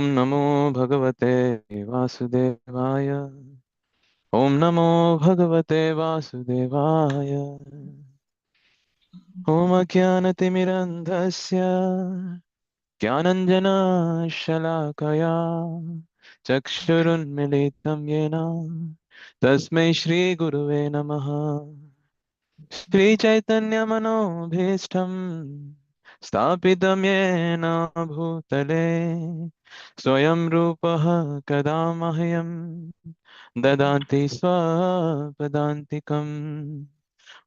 Om Namo Bhagavate Vasudevaya. Om Namo Bhagavate Vasudevaya. Om Ajnanatimirandhasya Jnananjana Shalakaya Chakshurunmilitam Yena Tasmai Shri Guruve Namaha. Shri Chaitanya Manobhishtam Stapitam Yena Bhutale Swayam Rupaha Kadamahyam Dadanti Swapadantikam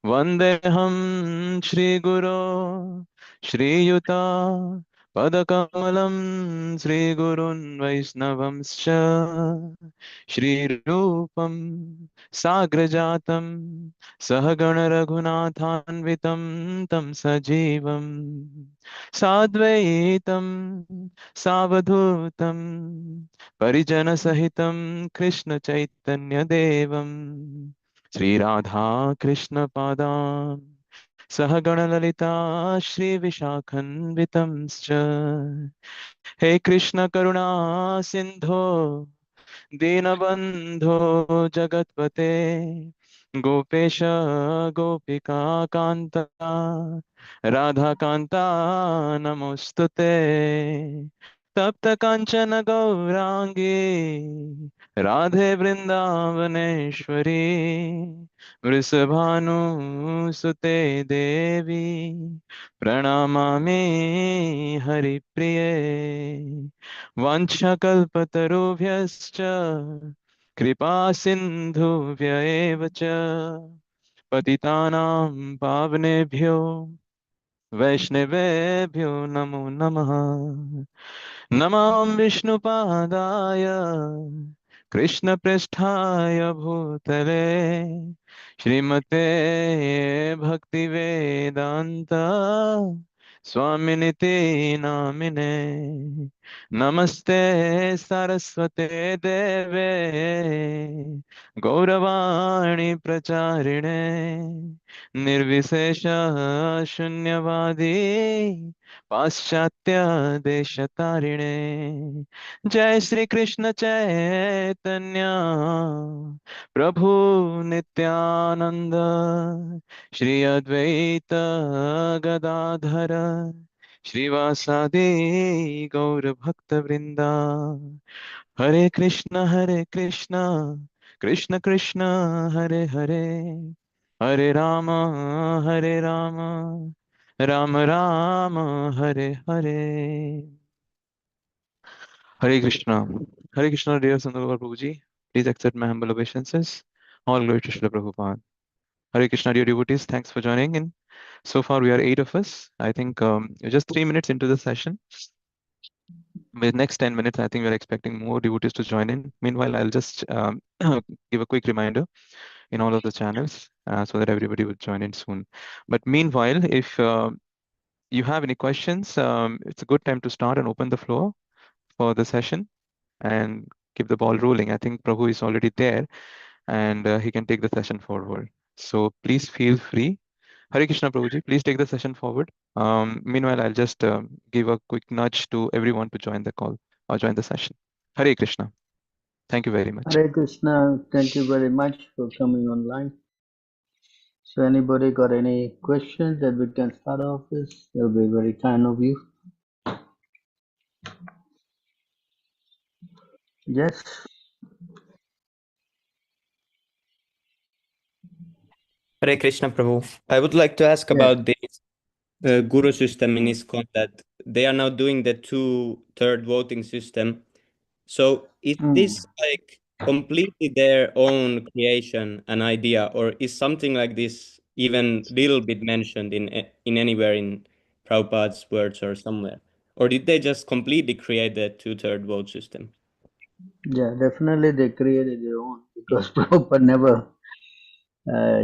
Vandeham Shri Guru Shri Yuta Padakamalam Shri Gurun Vaisnavamscha Shri Rupam Sagrajatam Sahagana Raghunathanvitam Tam Sajivam Sadvaitam Savadhutam Parijana Sahitam Krishna Chaitanya Devam Sri Radha Krishna Padam Sahagana Lalita Shri Vishakhanvitamscha. Hey Krishna Karuna Sindho Dinabandho Jagatpate Gopesha Gopika Kanta Radha Kanta Namostute Tapta Kanchana Gaurangi Radhe Vrindavaneshwari Vrisabhanu Sute Devi Pranamami Haripriye Vanchakalpatarubhyascha Kripa Sindhubhya eva cha Patitanam Pavnebhyo Vaishnavebhyo Namo Namaha. Namam Vishnupadaya Krishna Presthaya Bhutale Srimate Bhaktivedanta Swaminiti Namine Namaste Saraswate Deve Gauravani Pracharine Nirvisesha Shunyavadi Paschatya Deshatarine Jai Sri Krishna Chaitanya Prabhu Nityananda Shri Advaita Gadadhara Srivasadi Gaur Bhakta Vrinda Hare Krishna Krishna Krishna Hare Hare Hare Hare Rama Rama Rama Hare Hare. Hare Krishna. Hare Krishna, dear Sundar Gopāl Prabhuji. Please accept my humble obeisances. All glory to Srila Prabhupada. Hare Krishna, dear devotees. Thanks for joining in. So far, we are 8 of us. I think just 3 minutes into the session. With next 10 minutes, I think we're expecting more devotees to join in. Meanwhile, I'll just give a quick reminder in all of the channels so that everybody will join in soon. But meanwhile, if you have any questions, it's a good time to start and open the floor for the session and keep the ball rolling. I think Prabhu is already there and he can take the session forward. So please feel free. Hare Krishna Prabhuji, please take the session forward. Meanwhile, I'll just give a quick nudge to everyone to join the call or join the session. Hare Krishna. Thank you very much. Hare Krishna, thank you very much for coming online. So anybody got any questions that we can start off with? That'll be very kind of you. Yes. Hare Krishna Prabhu. I would like to ask Yes. about this guru system in ISKCON that they are now doing the two-third voting system. So is this like completely their own creation and idea, or is something like this even little bit mentioned in anywhere in Prabhupada's words or somewhere? Or did they just completely create the two-third vote system? Yeah, definitely they created their own because Prabhupada never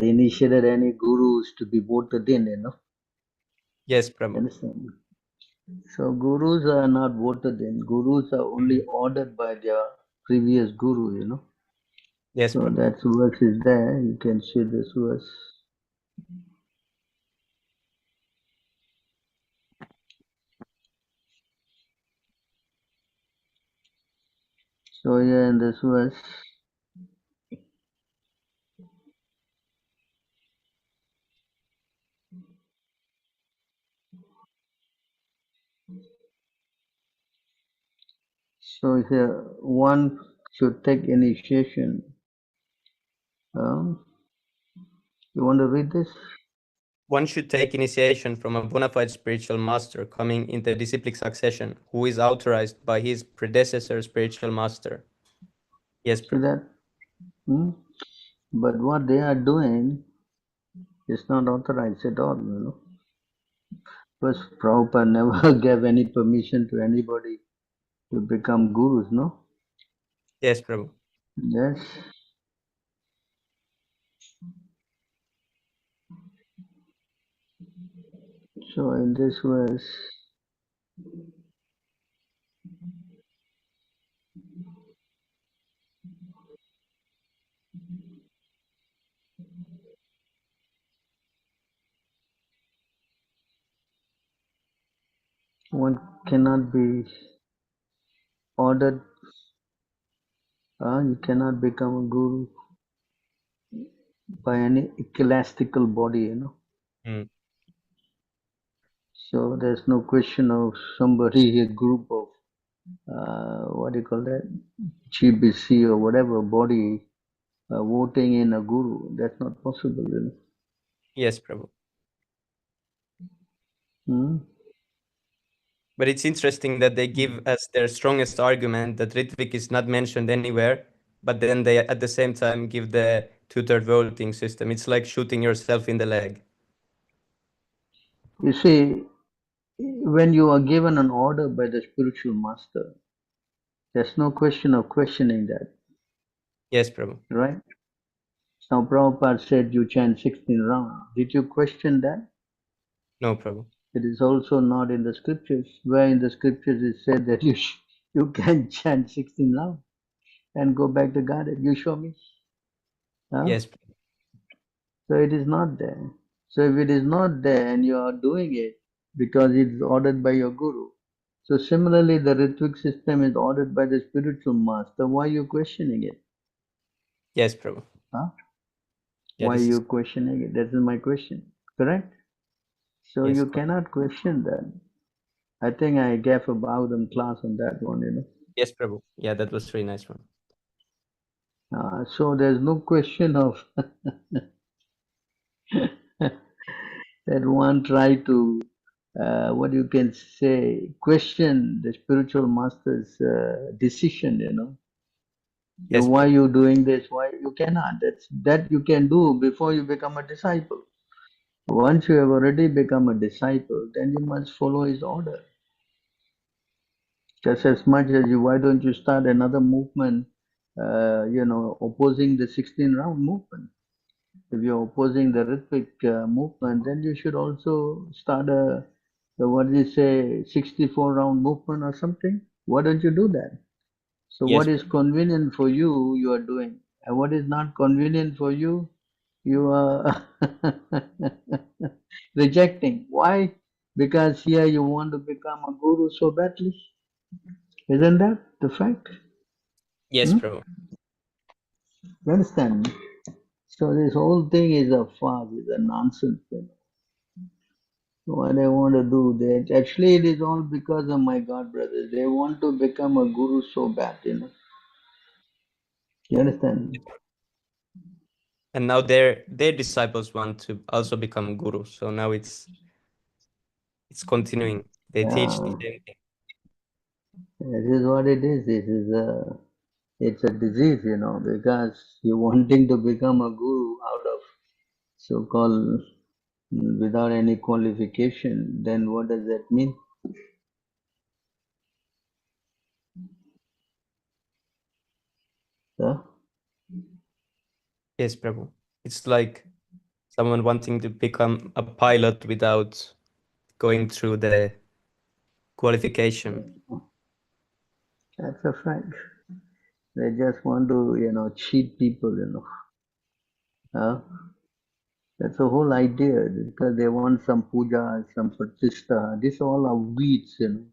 initiated any gurus to be voted in, you know. Yes, Prabhu. Understand? So gurus are not voted in. Gurus are only ordered by their previous guru, you know. Yes, So Prabhu. that verse is there. You can see this verse. So here in this verse, so here one should take initiation. You want to read this? One should take initiation from a bonafide spiritual master coming in the disciplic succession, who is authorized by his predecessor spiritual master. Yes, See Prabhu. that? But what they are doing is not authorized at all, you know. Because Prabhupada never gave any permission to anybody to become gurus, no? Yes, Prabhu. Yes. So in this verse, one cannot be ordered, you cannot become a guru by any ecclesiastical body, you know. Mm. So there's no question of somebody, a group of, what do you call that, GBC or whatever body voting in a guru. That's not possible, you know. Yes, Prabhu. Hmm? But it's interesting that they give as their strongest argument that Ritvik is not mentioned anywhere, but then they at the same time give the two-third voting system. It's like shooting yourself in the leg. You see, when you are given an order by the spiritual master, there's no question of questioning that, Yes, Prabhu. right? Now, Prabhupada said you chant 16 rounds. Did you question that? No, Prabhu. It is also not in the scriptures. Where in the scriptures it said that you can chant 16 rounds and go back to garden. You show me. Huh? Yes, Prabhu. So it is not there. So if it is not there and you are doing it because it's ordered by your guru. So similarly, the Ritvik system is ordered by the spiritual master. Why are you questioning it? Yes, Prabhu. Huh? Yeah, Why are this is you questioning it? That is my question. Correct? So yes, you correct. cannot question that. I think I gave a Bhagavatam class on that one, you know. Yes, Prabhu. Yeah, that was really nice one. So there's no question of that one try to, what you can say, question the spiritual master's decision, you know. Yes, Why Prabhu. you doing this? Why you cannot? That you can do before you become a disciple. Once you have already become a disciple, then you must follow his order. Just as much as you, why don't you start another movement, opposing the 16 round movement? If you're opposing the Ritvik movement, then you should also start what do you say, 64 round movement or something. Why don't you do that? So Yes, what is Prabhu. convenient for you, you are doing. And what is not convenient for you, you are rejecting. Why? Because here you want to become a guru so badly. Isn't that the fact? Yes, Hmm? Prabhu. You understand? So this whole thing is a farce, is a nonsense thing. What they want to do, that actually it is all because of my God brothers. They want to become a guru so bad, you know. You understand? And now their disciples want to also become gurus. So now it's continuing. They teach the Yeah, same thing. this is what it is. It's a disease, you know, because you're wanting to become a guru out of so-called without any qualification. Then what does that mean? Huh? Yes, Prabhu. It's like someone wanting to become a pilot without going through the qualification. That's a fact. They just want to, cheat people, you know. Huh? That's the whole idea because they want some puja, some pratishta. These all are weeds, you know,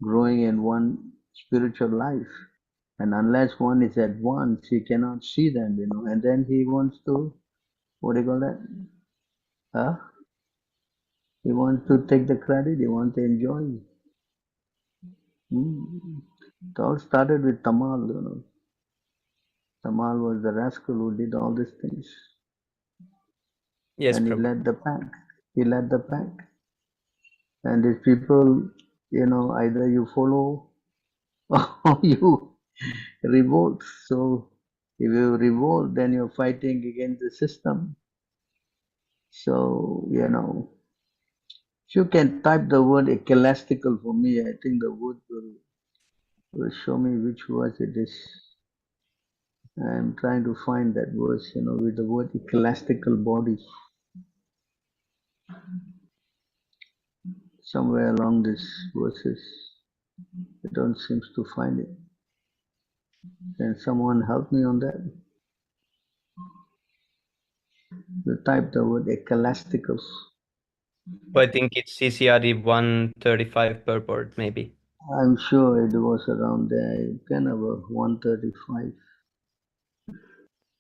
growing in one spiritual life. And unless one is advanced, he cannot see them, and then he wants to, what do you call that? Huh? He wants to take the credit, he wants to enjoy. It all started with Tamal, Tamal was the rascal who did all these things. Yes, And he Prabhu. led the pack. He led the pack. And these people, either you follow or you revolt. So if you revolt, then you're fighting against the system. So, if you can type the word ecclesiastical for me, I think the word will show me which verse it is. I'm trying to find that verse, with the word ecclesiastical body. Somewhere along these verses, I don't seem to find it. Can someone help me on that? You type the word ecclesiastical. I think it's CCRE 135 purport, maybe. I'm sure it was around there, kind of a 135.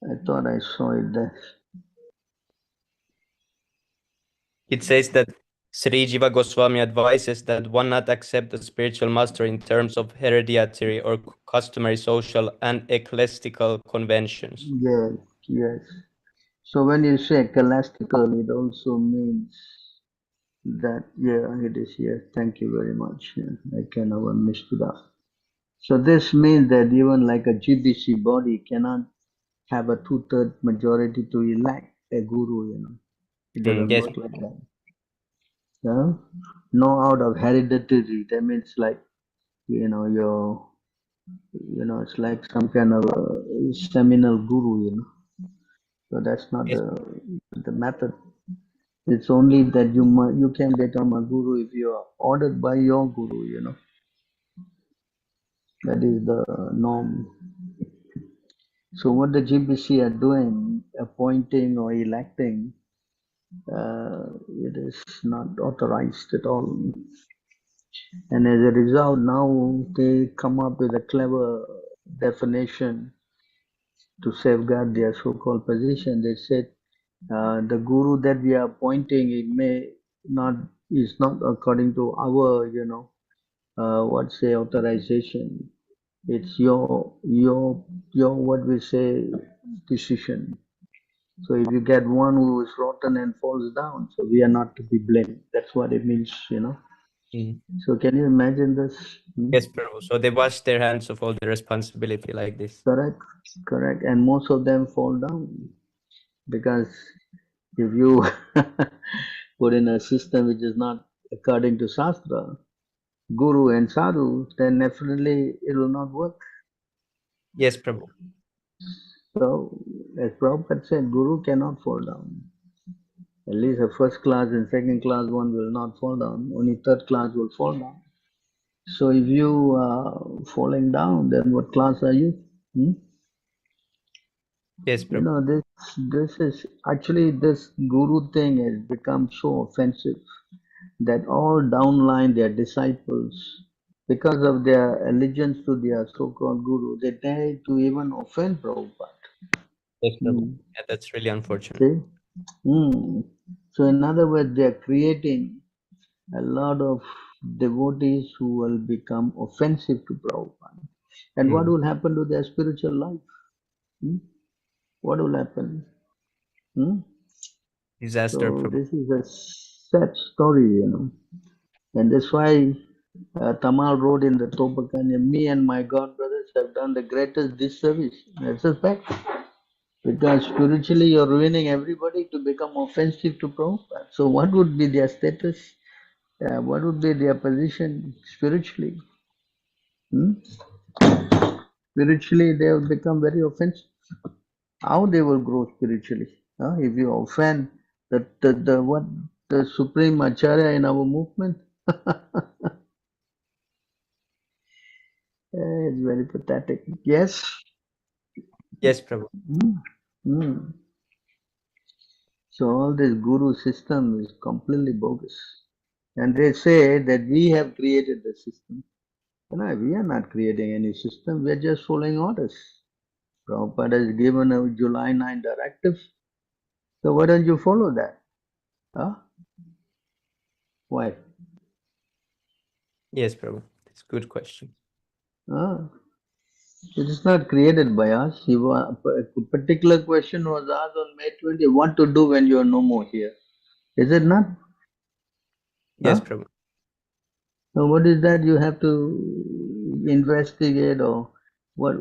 I thought I saw it there. It says that Sri Jiva Goswami advises that one not accept a spiritual master in terms of hereditary or customary social and ecclesiastical conventions. Yes, yes. So when you say ecclesiastical, it also means that, it is here. Thank you very much. Yeah, I can never missed it up. So this means that even like a GBC body cannot have a 2/3 majority to elect a guru, It doesn't Yes, work like that. Yeah? No out of hereditary. That means like, your, it's like some kind of a seminal guru. So that's not yes, the method. It's only that you can become a guru if you are ordered by your guru. That is the norm. So what the GBC are doing, appointing or electing, it is not authorized at all. And as a result, now they come up with a clever definition to safeguard their so-called position. They said the guru that we are appointing, it may not is not according to our, what's say authorization. It's your what we say decision. So if you get one who is rotten and falls down, so we are not to be blamed. That's what it means. mm. So can you imagine this? Yes, Prabhu. So they wash their hands of all the responsibility like this. Correct, correct. And most of them fall down because if you put in a system which is not according to Shastra, Guru and Sadhu, then definitely it will not work. Yes, Prabhu. So, as Prabhupada said, Guru cannot fall down. At least a first class and second class one will not fall down. Only third class will fall down. So if you are falling down, then what class are you? Yes, Prabhu. This is actually this guru thing has become so offensive that all downline their disciples, because of their allegiance to their so-called guru, they dare to even offend Prabhupada. Yes, Prabhu. Hmm. Yeah, that's really unfortunate. See? So in other words, they are creating a lot of devotees who will become offensive to Prabhupada. And what will happen to their spiritual life? What will happen? Disaster, So Prabhu. this is a sad story, And that's why Tamal wrote in the Topakanya, me and my God brothers have done the greatest disservice. That's a fact. Because spiritually you're ruining everybody to become offensive to Prabhupada. So what would be their status? What would be their position spiritually? Spiritually they will become very offensive. How they will grow spiritually? If you offend the supreme acharya in our movement, it's very pathetic. Yes. Yes, Prabhu. Mm. So all this guru system is completely bogus. And they say that we have created the system. No, we are not creating any system. We are just following orders. Prabhupada has given a July 9 directive. So why don't you follow that? Huh? Why? Yes, Prabhu. It's a good question. Huh? It is not created by us. A particular question was asked on May 20. What to do when you are no more here? Is it not? Yes, Huh? Prabhu. So what is that you have to investigate or what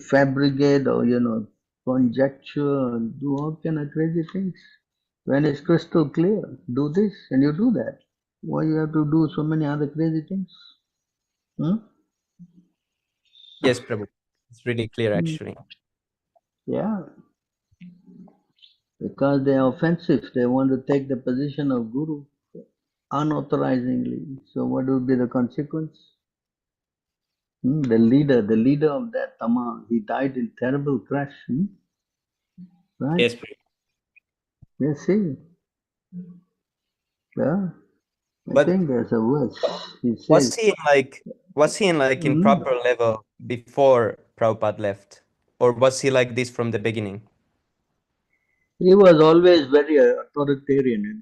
fabricate or conjecture and do all kind of crazy things? When it's crystal clear, do this and you do that. Why you have to do so many other crazy things? Hmm? Yes, Prabhu. It's really clear, Hmm. actually. Yeah, because they are offensive. They want to take the position of guru unauthorizingly. So what will be the consequence? The leader of that Tama, he died in terrible crash. Right? Yes, Prabhu. Yes, see. Yeah. I But think there's a verse. wa- He was says, he in like in hmm, proper level before Prabhupada left? Or was he like this from the beginning? he was always very authoritarian,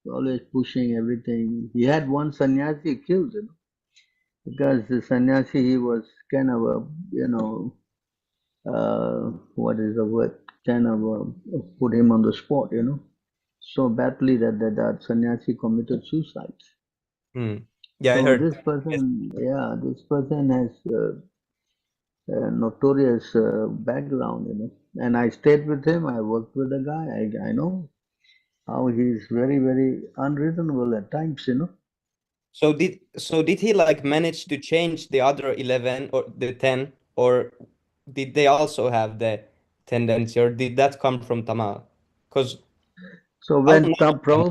always pushing everything. He had one sannyasi killed, because the sannyasi, he was kind of a, what is the word? Kind of put him on the spot, so badly that sannyasi committed suicide. Hmm. Yeah, I So heard. this Yes. person, yeah, this person has a notorious background, And I stayed with him. I worked with the guy. I know how he's very, very unreasonable at times. So did he like manage to change the other 11 or the 10, or did they also have the tendency, or did that come from Tamal? Because So all when nine of them.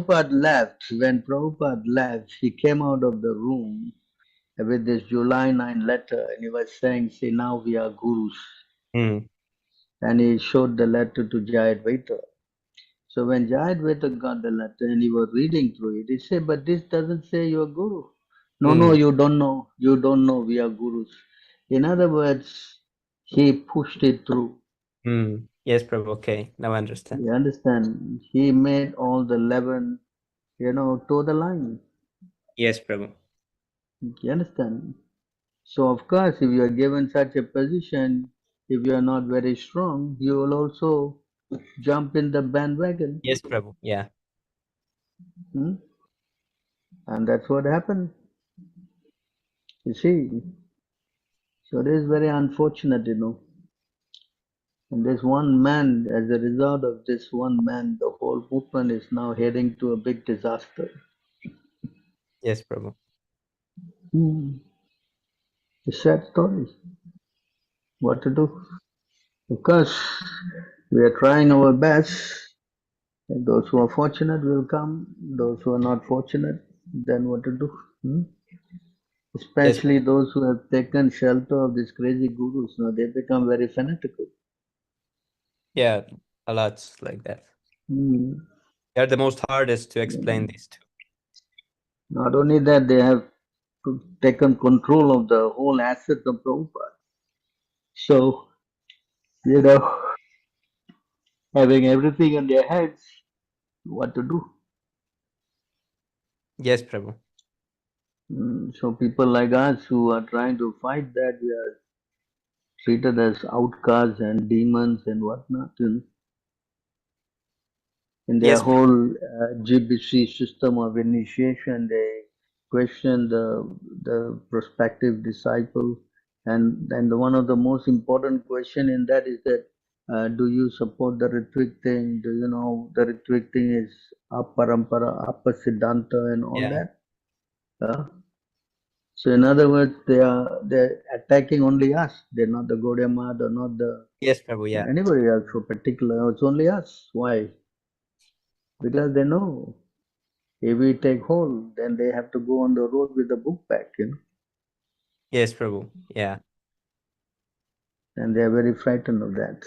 Prabhupada left, he came out of the room with this July 9 letter, and he was saying, "See, now we are gurus." Hmm. And he showed the letter to Jayadvaita. So when Jayadvaita got the letter and he was reading through it, he said, "But this doesn't say you're guru." No, no, Hmm. you don't know. You don't know. We are gurus. In other words, he pushed it through. Hmm. Yes, Prabhu. Okay, now I understand. You understand? He made all the 11, toe the line. Yes, Prabhu. You understand? So of course, if you are given such a position, if you are not very strong, you will also jump in the bandwagon. Yes, Prabhu. Yeah. Hmm? And that's what happened. You see, so it is very unfortunate. And this one man, as a result of this one man, the whole movement is now heading to a big disaster. Yes, Prabhu. Hmm. It's a sad story. What to do? Of course, we are trying our best. And those who are fortunate will come. Those who are not fortunate, then what to do? Hmm? Yes, Especially those who have taken shelter of these crazy gurus. Now they become very fanatical. yeah, a lot like that. Hmm. They are the most hardest to explain this to. Not only that, they have taken control of the whole asset of Prabhupada. So, you know, having everything in their hands, what to do? Yes, Prabhu. So people like us who are trying to fight that, we are treated as outcasts and demons and whatnot. In their Yes, Prabhu. whole GBC system of initiation, they question the prospective disciple, and one of the most important question in that is that do you support the Ritvik thing? Do you know the Ritvik thing is aparampara, apasiddhanta, and all Yeah. that? Uh, so in other words, they're attacking only us. They're not the Gaudiya Math, or not the Yes, Prabhu. Yeah. anybody else for particular. It's only us. Why? Because they know if we take hold, then they have to go on the road with the book back, Yes, Prabhu. Yeah. and they are very frightened of that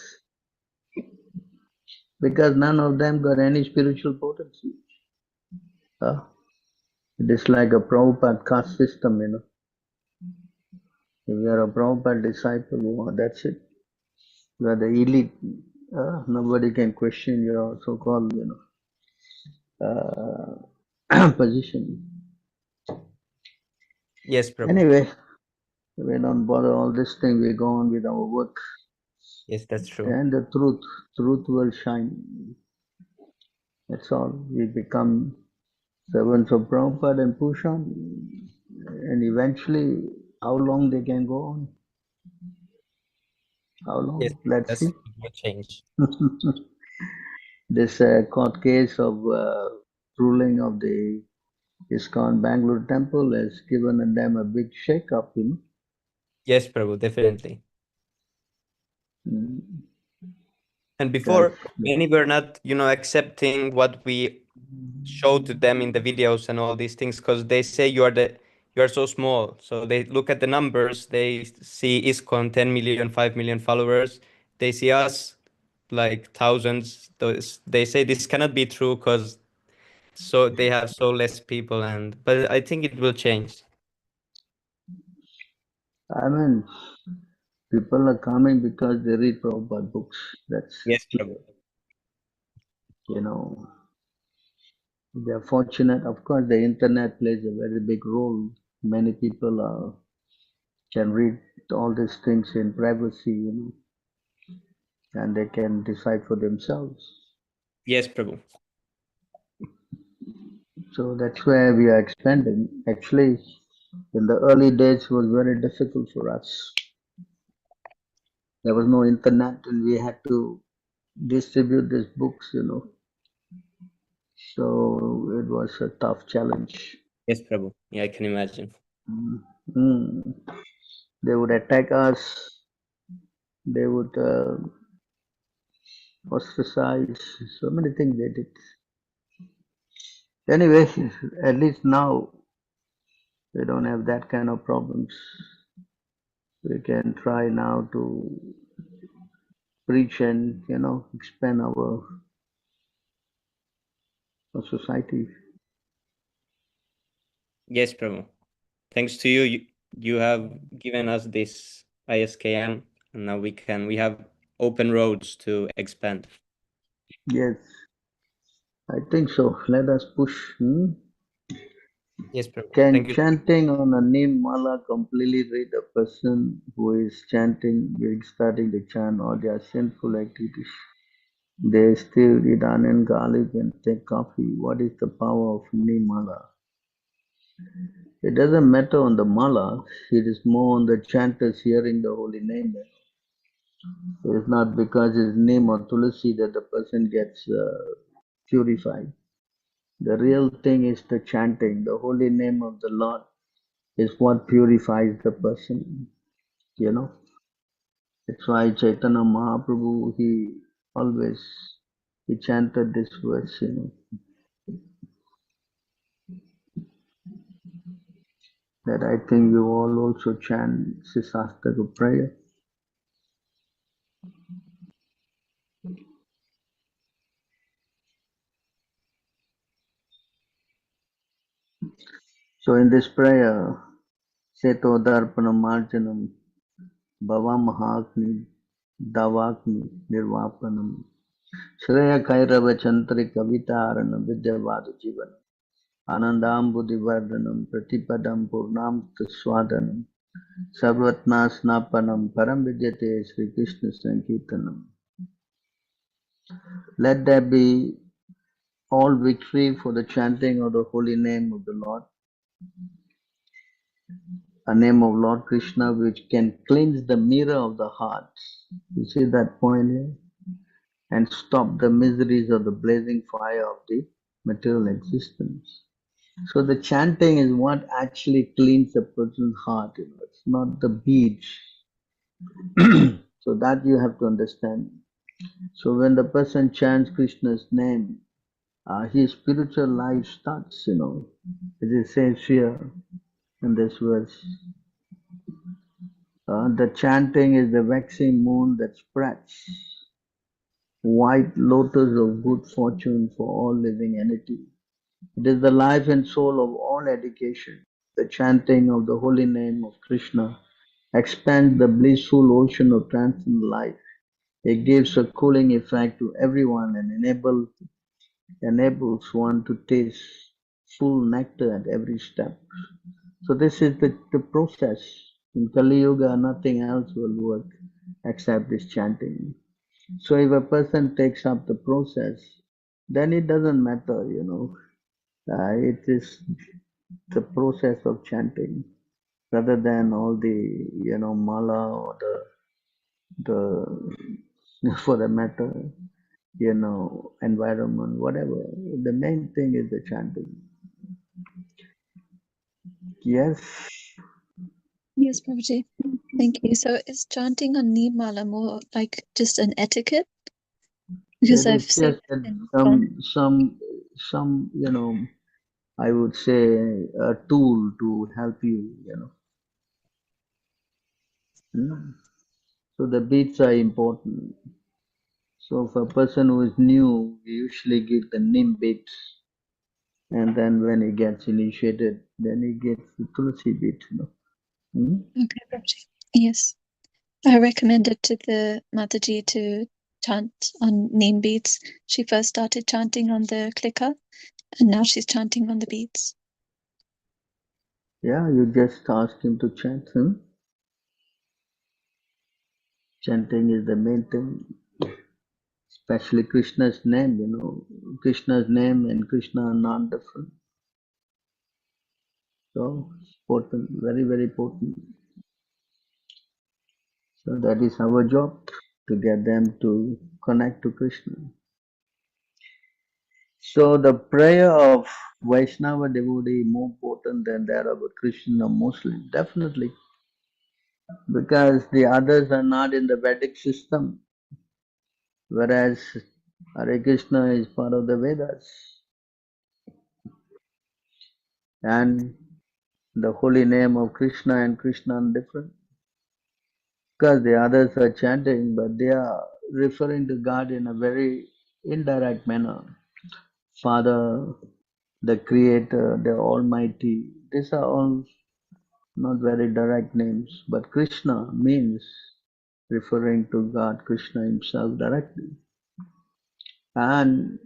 because none of them got any spiritual potency. It is like a Prabhupada caste system. If you are a Prabhupada disciple, well, that's it. You are the elite. Nobody can question your so-called, position. Yes, Prabhu. Anyway, we don't bother all this thing. We go on with our work, Yes, that's true. and the truth will shine. That's all. We become servants of Prabhupada and push on, and eventually, how long they can go on? How long? Yes, Let's that's see. what change. This court case of ruling of the ISKCON Bangalore temple has given them a big shake-up, Yes, Prabhu, definitely. Mm. And Because before, many were not, accepting what we show to them in the videos and all these things, because they say you are so small. So they look at the numbers, they see ISKCON 10 million, 5 million followers. They see us like thousands. They say this cannot be true because they have so less people, but I think it will change. I mean, people are coming because they read Prabhupada books. That's Yes, clear. Prabhu. They are fortunate. Of course, the internet plays a very big role. Many people can read all these things in privacy, and they can decide for themselves. Yes, Prabhu. So that's where we are expanding. Actually, in the early days, it was very difficult for us. There was no internet, and we had to distribute these books, So it was a tough challenge. Yes, Prabhu. Yeah, I can imagine. Mm. They would attack us. They would ostracize. So many things they did. Anyway, at least now we don't have that kind of problems. We can try now to preach and expand our society. Yes, Prabhu. Thanks to you, you have given us this ISKM, and now we have open roads to expand. Yes, I think so. Let us push. Yes, Prabhu. Can Thank you. chanting on a neem mala completely rid a person who is chanting, starting to chant, or their sinful activities? They still eat onion, garlic, and take coffee. What is the power of neem mala? It doesn't matter on the mala, it is more on the chanters hearing the holy name. It is not because his name or tulasi that the person gets purified. The real thing is the chanting. The holy name of the Lord is what purifies the person. That's why Chaitanya Mahaprabhu, he chanted this verse, that I think you all also chant Sisastaka prayer. So in this prayer, Seto Darpanam Marjanam Bhavamahagni Davagni Nirvapanam Shreya Kairava Chantri Kavitaranam Vidyavada Jivan Anandam Buddhivardhanam Pratipadam Purnam Swadanam Sarvatnasnapanam Param Vidyate Sri Krishna Sankirtanam. Let there be all victory for the chanting of the holy name of the Lord, a name of Lord Krishna which can cleanse the mirror of the heart. You see that point here? And stop the miseries of the blazing fire of the material existence. So the chanting is what actually cleans a person's heart. It's not the beads. So that you have to understand. So when the person chants Krishna's name, his spiritual life starts, It is says here in this verse. The chanting is the waxing moon that spreads white lotus of good fortune for all living entity. It is the life and soul of all education, the chanting of the holy name of Krishna expands the blissful ocean of transcendent life. It gives a cooling effect to everyone and enables one to taste full nectar at every step. So this is the process. In Kali Yuga, nothing else will work except this chanting. So if a person takes up the process, then it doesn't matter, it is the process of chanting rather than all the, mala or the for the matter, environment, whatever. The main thing is the chanting. Yes. Yes, Prabhuji. Thank you. So is chanting on Nirmala more like just an etiquette? Because It I've is seen just it in some, I would say a tool to help you, So the beats are important. So for a person who is new, we usually give the nim beats, and then when he gets initiated, then he gets the tulsi beat, Okay, Prabhuji. Yes. I recommended to the Mataji to chant on name beats. She first started chanting on the clicker, and now she's chanting on the beats. Yeah, you just ask him to chant. Chanting is the main thing, especially Krishna's name, Krishna's name and Krishna are not different. So it's important, very, very important. So that is our job, to get them to connect to Krishna. So the prayer of Vaishnava devotee more important than that of a Christian or Muslim, definitely, because the others are not in the Vedic system, whereas Hare Krishna is part of the Vedas, and the holy name of Krishna and Krishna are different, because the others are chanting, but they are referring to God in a very indirect manner. Father, the Creator, the Almighty, these are all not very direct names, but Krishna means referring to God, Krishna himself directly. And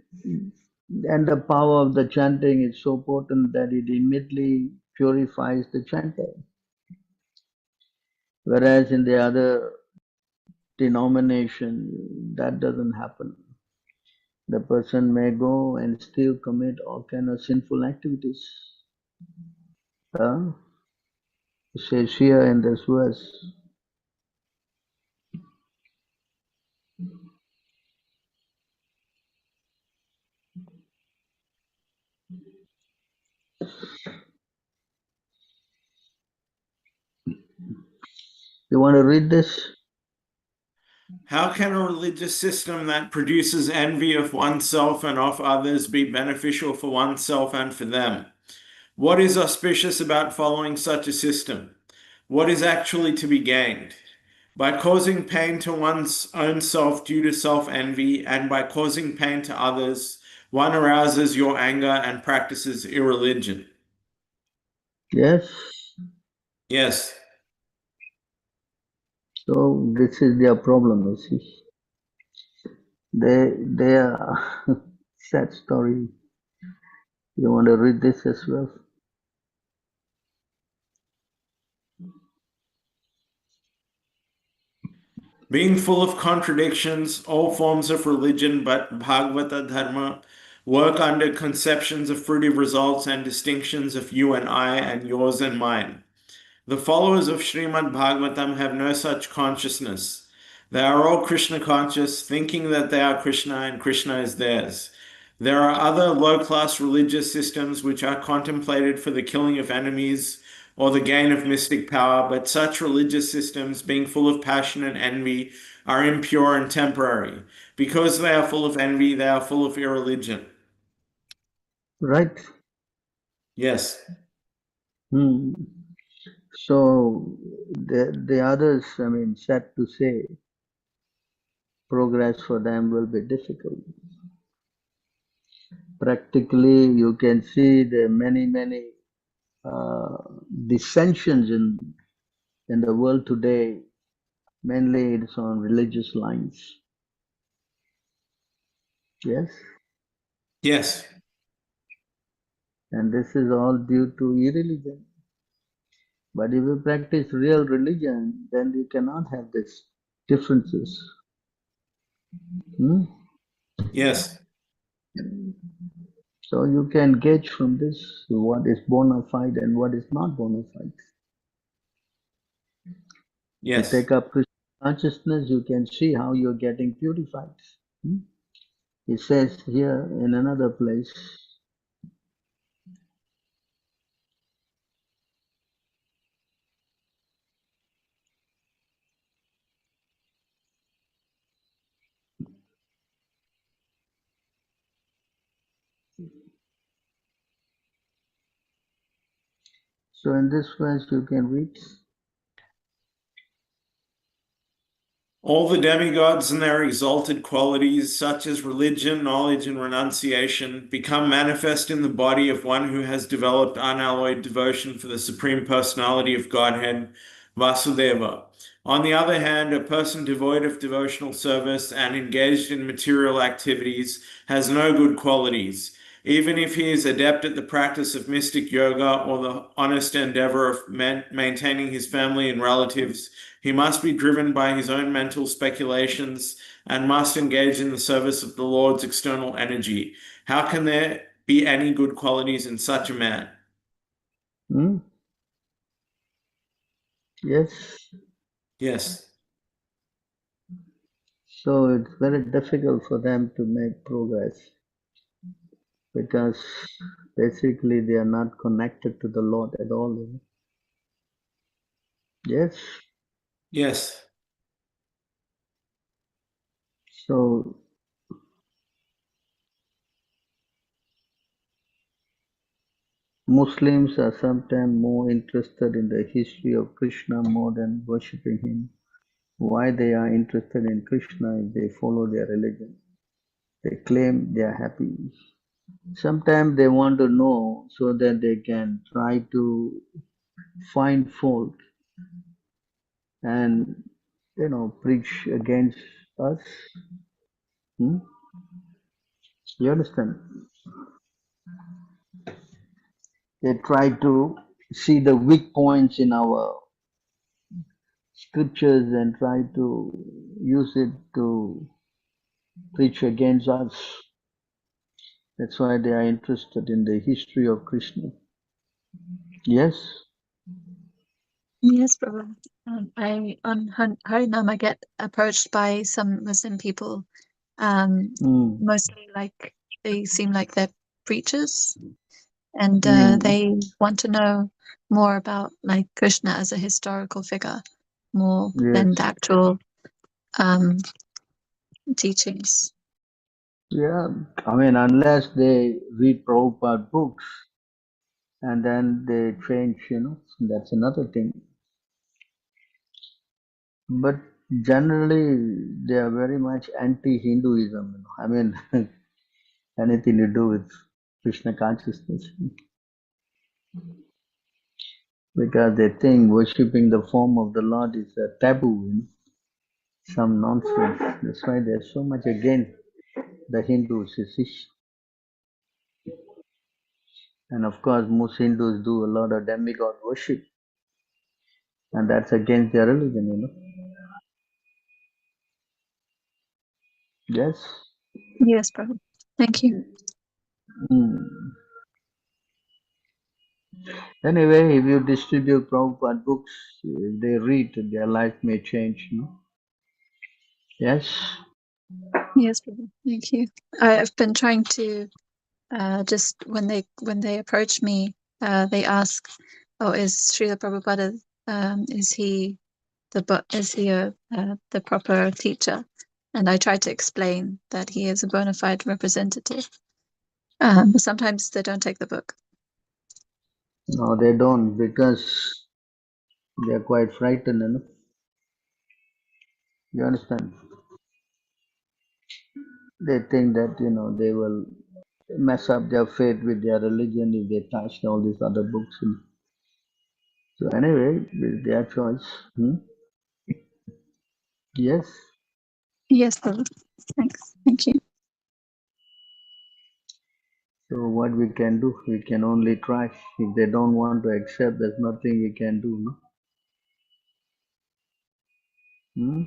the power of the chanting is so potent that it immediately purifies the chanter. Whereas in the other denomination, that doesn't happen. The person may go and still commit all kind of sinful activities. It says here in this verse, you want to read this? How can a religious system that produces envy of oneself and of others be beneficial for oneself and for them? What is auspicious about following such a system? What is actually to be gained? By causing pain to one's own self due to self-envy, and by causing pain to others, one arouses your anger and practices irreligion. Yes. Yes. So this is their problem, you see. They are sad story. You want to read this as well? Being full of contradictions, all forms of religion but Bhagavata Dharma work under conceptions of fruitive results and distinctions of you and I and yours and mine. The followers of Srimad Bhagavatam have no such consciousness. They are all Krishna conscious, thinking that they are Krishna and Krishna is theirs. There are other low-class religious systems which are contemplated for the killing of enemies or the gain of mystic power, but such religious systems, being full of passion and envy, are impure and temporary. Because they are full of envy, they are full of irreligion. Right. Yes. So the others, I mean, sad to say, progress for them will be difficult. Practically, you can see the many dissensions in the world today, mainly it's on religious lines. Yes? Yes. And this is all due to irreligion. But if you practice real religion, then you cannot have these differences. Hmm? Yes. So you can gauge from this what is bona fide and what is not bona fide. Yes. You take up Krishna consciousness, you can see how you're getting purified. Hmm? It says here in another place, so in this verse you can read. All the demigods and their exalted qualities, such as religion, knowledge, and renunciation, become manifest in the body of one who has developed unalloyed devotion for the Supreme Personality of Godhead, Vasudeva. On the other hand, a person devoid of devotional service and engaged in material activities has no good qualities. Even if he is adept at the practice of mystic yoga or the honest endeavor of maintaining his family and relatives, he must be driven by his own mental speculations and must engage in the service of the Lord's external energy. How can there be any good qualities in such a man? Hmm? Yes. Yes. So it's very difficult for them to make progress because basically they are not connected to the Lord at all. Yes. Yes. So Muslims are sometimes more interested in the history of Krishna more than worshipping him. Why they are interested in Krishna if they follow their religion? They claim they are happy. Sometimes they want to know so that they can try to find fault and preach against us. Hmm? You understand? They try to see the weak points in our scriptures and try to use it to preach against us. That's why they are interested in the history of Krishna. Yes? Yes, Prabhu. I on Harinam I get approached by some Muslim people, mostly like they seem like they're preachers, and they want to know more about like Krishna as a historical figure, more Yes. than the actual teachings. Yeah. I mean, unless they read Prabhupada books and then they change, that's another thing. But generally, they are very much anti-Hinduism. I mean, anything to do with Krishna consciousness. Because they think worshipping the form of the Lord is a taboo, some nonsense. That's why they're so much against the Hindus, you see. And of course, most Hindus do a lot of demigod worship, and that's against their religion, Yes. Yes, Prabhu. Thank you. Anyway, if you distribute Prabhupada books, if they read, their life may change, Yes. Yes, Prabhu. Thank you. I've been trying to just when they approach me, they ask, "Oh, is Srila Prabhupada is he the proper teacher?" And I try to explain that he is a bona fide representative. But sometimes they don't take the book. No, they don't because they're quite frightened, You understand? They think that, they will mess up their faith with their religion if they touch all these other books. So anyway, it's their choice. Yes. Yes, Prabhu. Thanks. Thank you. So what we can do, we can only try. If they don't want to accept, there's nothing we can do, no?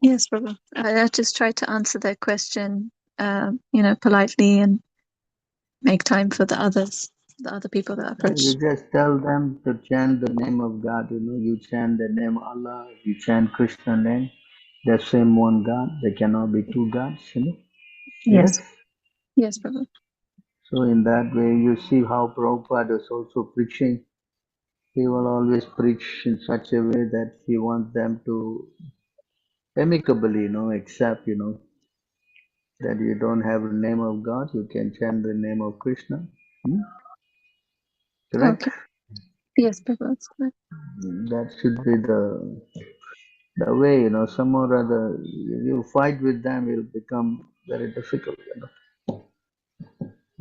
Yes, Prabhu. I just try to answer their question, politely and make time for the other people that approach. You just tell them to chant the name of God. You chant the name Allah, you chant Krishna name. The same one God. There cannot be two gods. Yes. Yes, Prabhu. So in that way, you see how Prabhupada is also preaching. He will always preach in such a way that he wants them to amicably, accept, that you don't have the name of God, you can chant the name of Krishna. Correct? Okay. Yes, Prabhu. That's correct. That should be the way, some or other, you fight with them, it will become very difficult.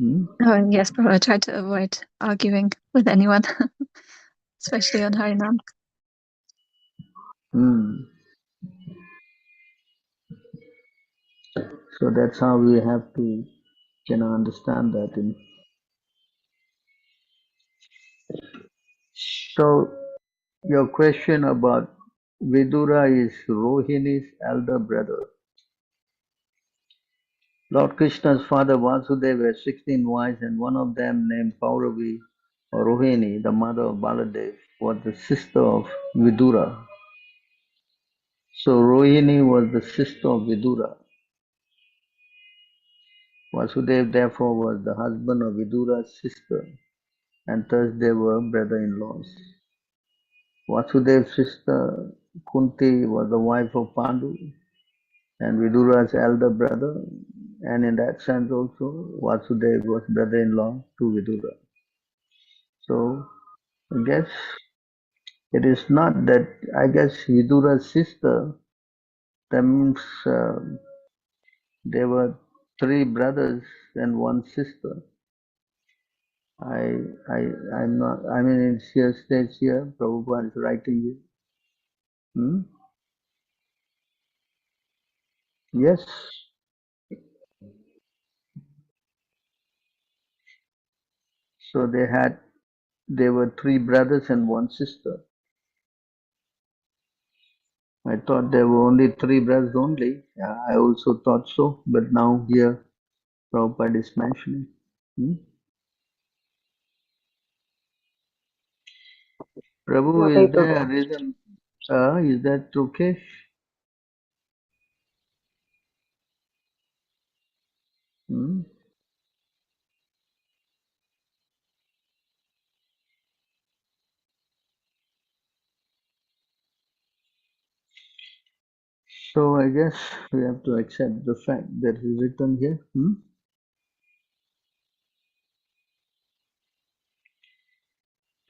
Oh, yes, Prabhu. I try to avoid arguing with anyone, especially on Harinam. So that's how we have to understand that. So your question about Vidura is Rohini's elder brother. Lord Krishna's father Vasudeva had 16 wives, and one of them, named Pauravi or Rohini, the mother of Baladev, was the sister of Vidura. So Rohini was the sister of Vidura. Vasudeva therefore was the husband of Vidura's sister, and thus they were brother-in-laws. Vasudeva's sister Kunti was the wife of Pandu and Vidura's elder brother, and in that sense also Vasudeva was brother-in-law to Vidura. So I guess it is not that, I guess Vidura's sister, that means there were three brothers and one sister. I'm not, I mean, it here states here, Prabhupada is writing it. Yes. So there were three brothers and one sister. I thought there were only three brothers only. I also thought so, but now here Prabhupada is mentioning. Prabhu, is there a reason? Is that Trukesh? So I guess we have to accept the fact that is written here.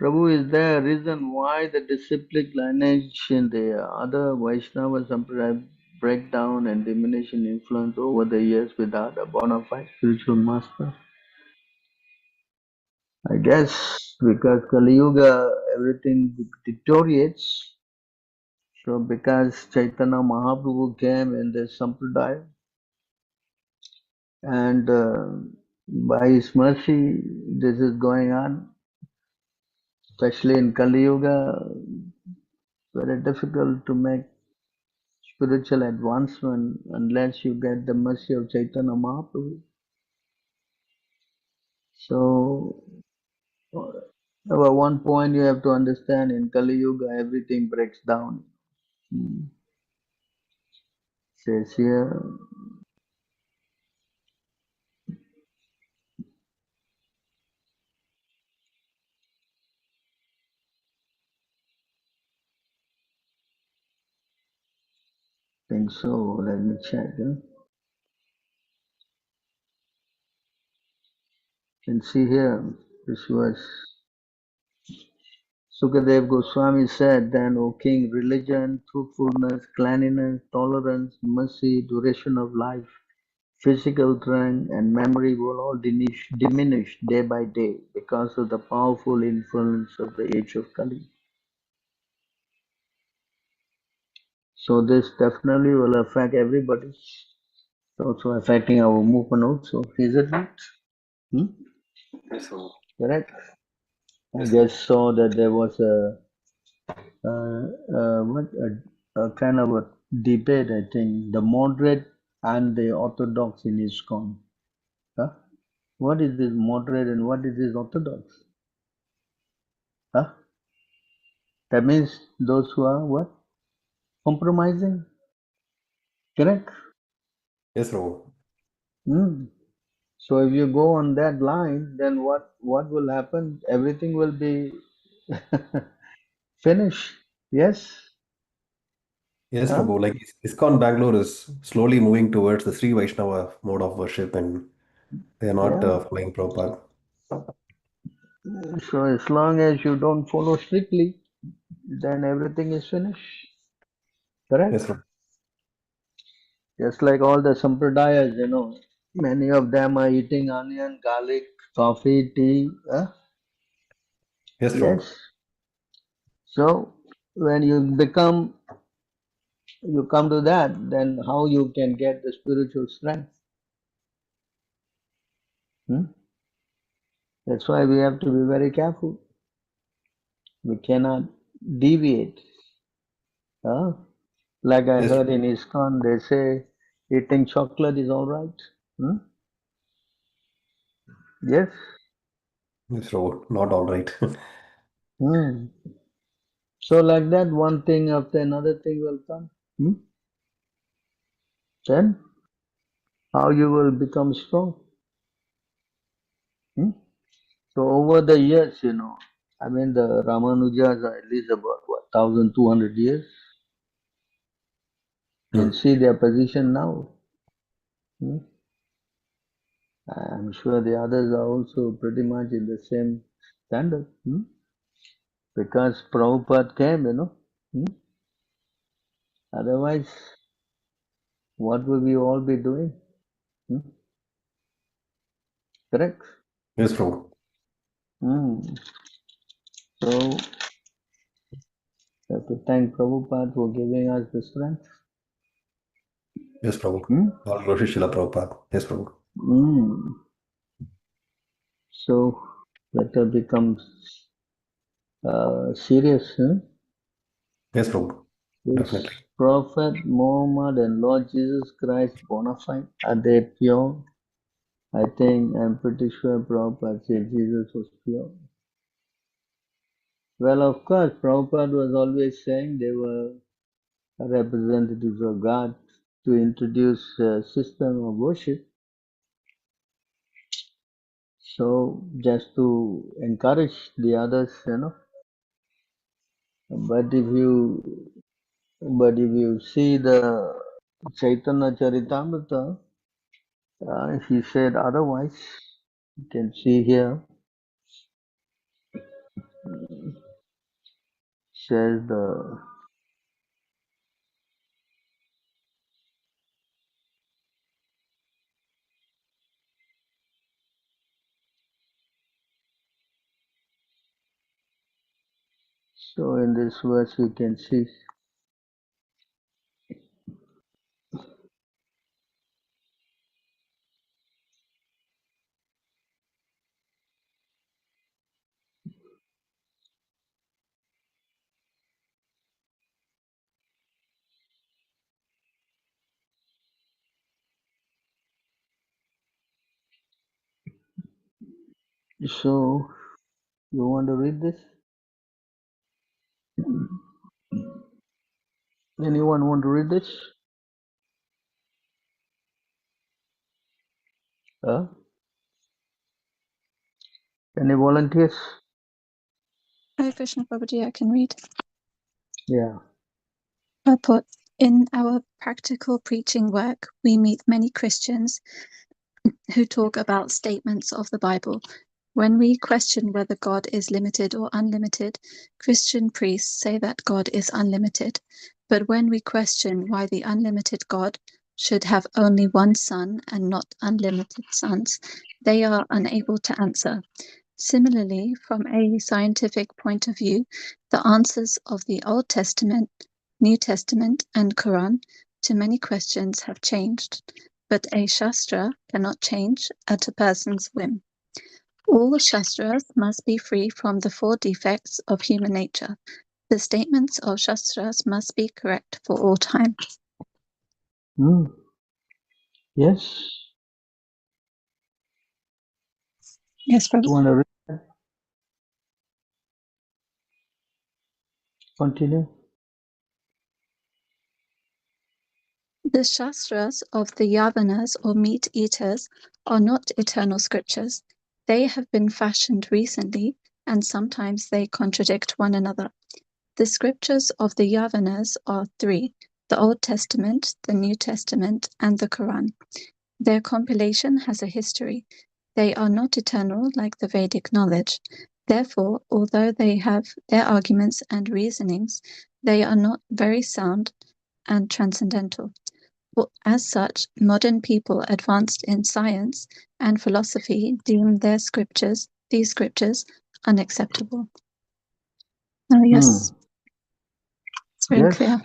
Prabhu, is there a reason why the disciplic lineage in the other Vaishnava Sampradaya break down and diminish in influence over the years without a bona fide spiritual master? I guess because Kali Yuga everything deteriorates. So because Chaitanya Mahaprabhu came in the Sampradaya and by his mercy this is going on, especially in Kali Yuga, very difficult to make spiritual advancement unless you get the mercy of Chaitanya Mahaprabhu. So at one point you have to understand in Kali Yuga everything breaks down. Says here, think so. Let me check. You can see here, this was Sukadev Goswami said, then, O king, religion, truthfulness, cleanliness, tolerance, mercy, duration of life, physical strength and memory will all diminish day by day because of the powerful influence of the age of Kali. So this definitely will affect everybody. It's also affecting our movement also, is it not? Yes, Prabhu. Correct? I Yes, just saw that there was a kind of a debate, I think, the moderate and the orthodox in ISKCON. Huh? What is this moderate and what is this orthodox? Huh? That means those who are what? Compromising. Correct? Yes, Prabhu. So if you go on that line, then what will happen? Everything will be finished. Yes? Yes, Huh? Prabhu. Like ISKCON Bangalore is slowly moving towards the Sri Vaishnava mode of worship, and they are not Yeah. following Prabhupada. So as long as you don't follow strictly, then everything is finished. Correct? Yes, Prabhu. Just like all the sampradayas, many of them are eating onion, garlic, coffee, tea. Huh? Yes, Prabhu. Yes. So when you come to that, then how you can get the spiritual strength? That's why we have to be very careful. We cannot deviate. Huh? Like I Yes, heard in ISKCON, they say eating chocolate is all right. Yes. yes, Prabhu. Not all right. Hmm. So like that, one thing after another thing will come. Then how you will become strong. So over the years, I mean the Ramanujas are at least about 1,200 years. You can see their position now. I'm sure the others are also pretty much in the same standard. Because Prabhupada came. Otherwise, what will we all be doing? Correct? Yes, Prabhu. So, we have to thank Prabhupada for giving us the strength. Yes, Prabhu. All glory to Srila Prabhupada. Yes, Prabhu. So, let us become serious. Yes, Prabhu. Is Definitely. Prophet Muhammad and Lord Jesus Christ bonafide? Are they pure? I think, I'm pretty sure Prabhupada said Jesus was pure. Well, of course, Prabhupada was always saying they were representatives of God to introduce a system of worship. So, just to encourage the others, But if you see the Chaitanya Charitamrita, he said otherwise. You can see here, says so in this verse you can see. So you want to read this? Anyone want to read this? Any volunteers? Hare Krishna Prabhuji, I can read. Yeah. I put, in our practical preaching work, we meet many Christians who talk about statements of the Bible. When we question whether God is limited or unlimited, Christian priests say that God is unlimited. But when we question why the unlimited God should have only one son and not unlimited sons, they are unable to answer. Similarly, from a scientific point of view, the answers of the Old Testament, New Testament, and Quran to many questions have changed, but a Shastra cannot change at a person's whim. All Shastras must be free from the four defects of human nature. The statements of Shastras must be correct for all time. Yes. Yes, Prabhu. You want to read that? Continue. The Shastras of the Yavanas or meat eaters are not eternal scriptures. They have been fashioned recently, and sometimes they contradict one another. The scriptures of the Yavanas are three: the Old Testament, the New Testament, and the Quran. Their compilation has a history. They are not eternal like the Vedic knowledge. Therefore, although they have their arguments and reasonings, they are not very sound and transcendental. As such, modern people advanced in science and philosophy deem these scriptures unacceptable. Oh, yes, it's very Yes. clear.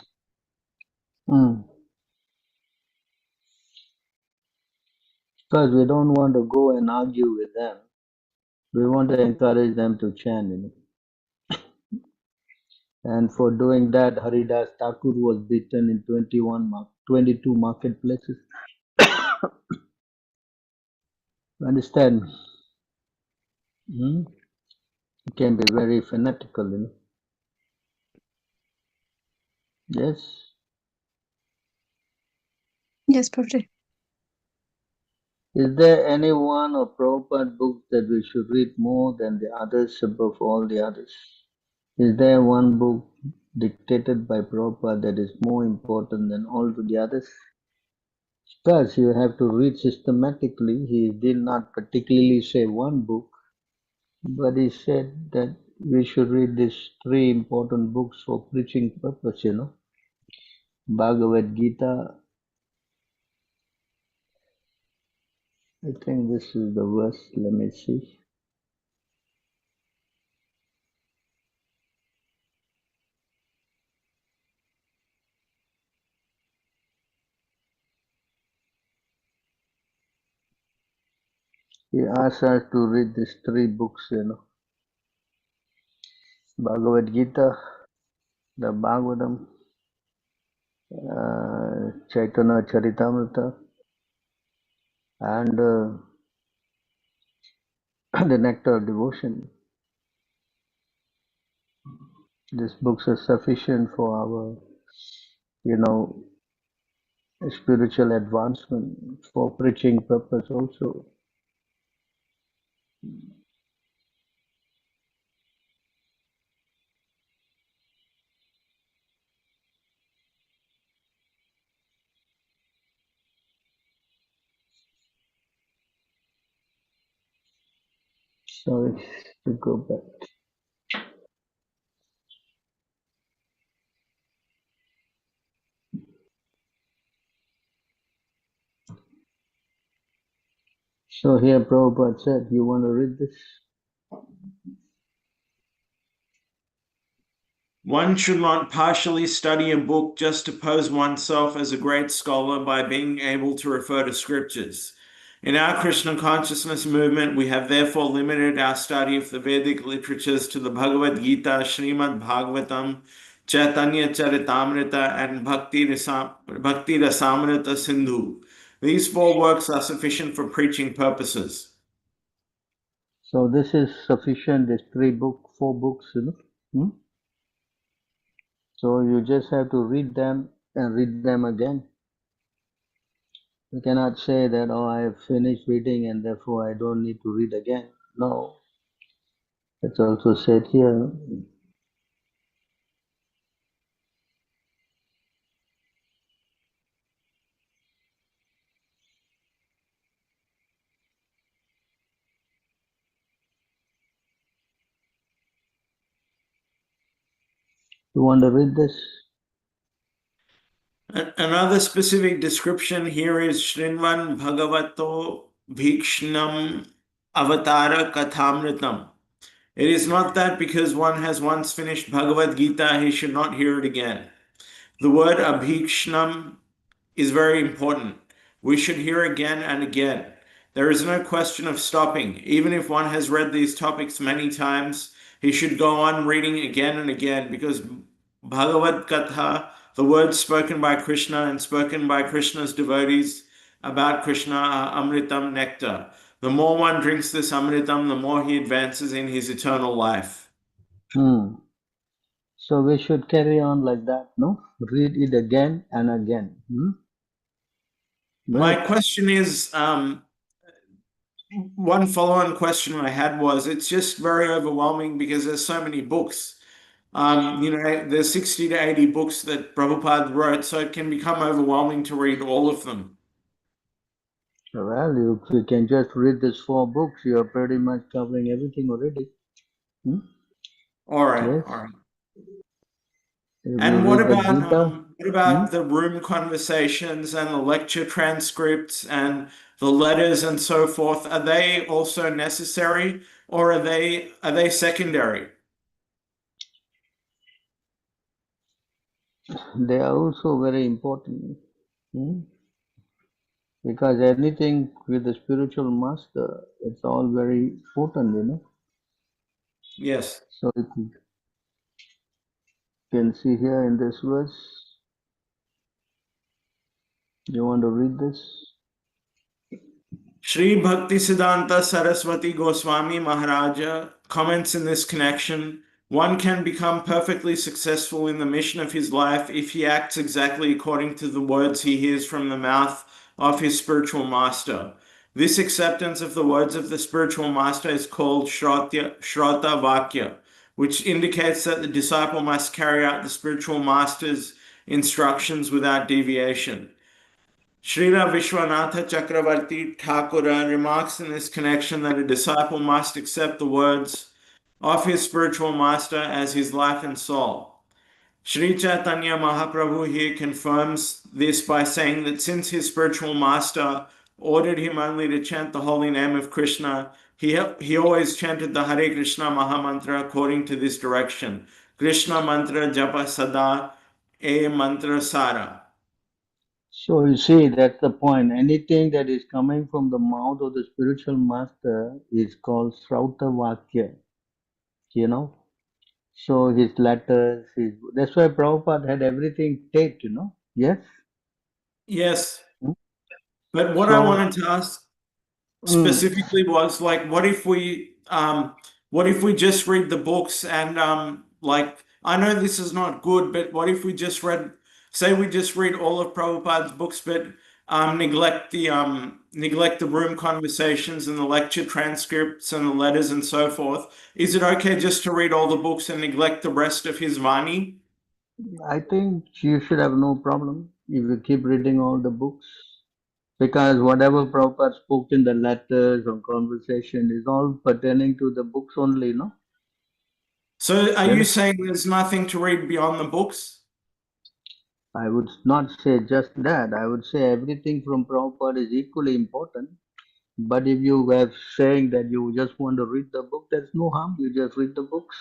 Because we don't want to go and argue with them. We want to encourage them to chant. And for doing that, Haridas Thakur was beaten in 22 marketplaces. Understand? It can be very fanatical. Yes. Yes, Prabhuji. Is there any one or Prabhupada book that we should read more than the others above all the others? Is there one book dictated by Prabhupada that is more important than all the others? Because you have to read systematically. He did not particularly say one book, but he said that we should read these three important books for preaching purpose, Bhagavad Gita. I think this is the verse. Let me see. He asks us to read these three books, Bhagavad Gita, the Bhagavatam, Chaitanya Charitamrita, and the Nectar of Devotion. These books are sufficient for our, spiritual advancement, for preaching purpose also. Sorry to go back. So here Prabhupada said, you want to read this? One should not partially study a book just to pose oneself as a great scholar by being able to refer to scriptures. In our Krishna consciousness movement, we have therefore limited our study of the Vedic literatures to the Bhagavad Gita, Srimad Bhagavatam, Chaitanya Charitamrita, and Bhakti Rasamrita Sindhu. These four works are sufficient for preaching purposes. So this is sufficient, these four books, So you just have to read them and read them again. You cannot say that, oh, I have finished reading and therefore I don't need to read again. No. It's also said here. You want to read this? Another specific description here is Shrinvan Bhagavato Bhikshnam Avatara Kathamritam. It is not that because one has once finished Bhagavad Gita, he should not hear it again. The word abhikshnam is very important. We should hear again and again. There is no question of stopping. Even if one has read these topics many times, he should go on reading again and again because Bhagavad Katha, the words spoken by Krishna and spoken by Krishna's devotees about Krishna are Amritam nectar. The more one drinks this Amritam, the more he advances in his eternal life. So we should carry on like that, no? Read it again and again. My Right. question is, one follow-on question I had was, it's just very overwhelming because there's so many books. There's 60 to 80 books that Prabhupada wrote, so it can become overwhelming to read all of them. Well, you can just read these 4 books. You're pretty much covering everything already. All right, Yes. all right. If And you what read the about Gita, the room conversations and the lecture transcripts and the letters and so forth? Are they also necessary, or are they secondary? they are also very important. Because anything with the spiritual master, it's all very potent, Yes. So you can see here in this verse. You want to read this? Sri Bhaktisiddhanta Saraswati Goswami Maharaja comments in this connection, one can become perfectly successful in the mission of his life if he acts exactly according to the words he hears from the mouth of his spiritual master. This acceptance of the words of the spiritual master is called Shrota Vakya, which indicates that the disciple must carry out the spiritual master's instructions without deviation. Srila Vishwanatha Chakravarti Thakura remarks in this connection that a disciple must accept the words of his spiritual master as his life and soul. Sri Chaitanya Mahaprabhu here confirms this by saying that since his spiritual master ordered him only to chant the holy name of Krishna, he always chanted the Hare Krishna Mahamantra according to this direction. Krishna Mantra Japa Sada E Mantra Sara. So you see, that's the point. Anything that is coming from the mouth of the spiritual master is called Srauta Vakya, So his letters, that's why Prabhupada had everything taped, Yes? Yes. Hmm? But what I So, wanted to ask specifically was like, what if we just read the books and like, I know this is not good, but what if we just read all of Prabhupada's books, but neglect the room conversations and the lecture transcripts and the letters and so forth? Is it okay just to read all the books and neglect the rest of his Vani? I think you should have no problem if you keep reading all the books. Because whatever Prabhupada spoke in the letters or conversation is all pertaining to the books only, no? So are you Yes. saying there's nothing to read beyond the books? I would not say just that. I would say everything from Prabhupada is equally important. But if you were saying that you just want to read the book, there's no harm. You just read the books.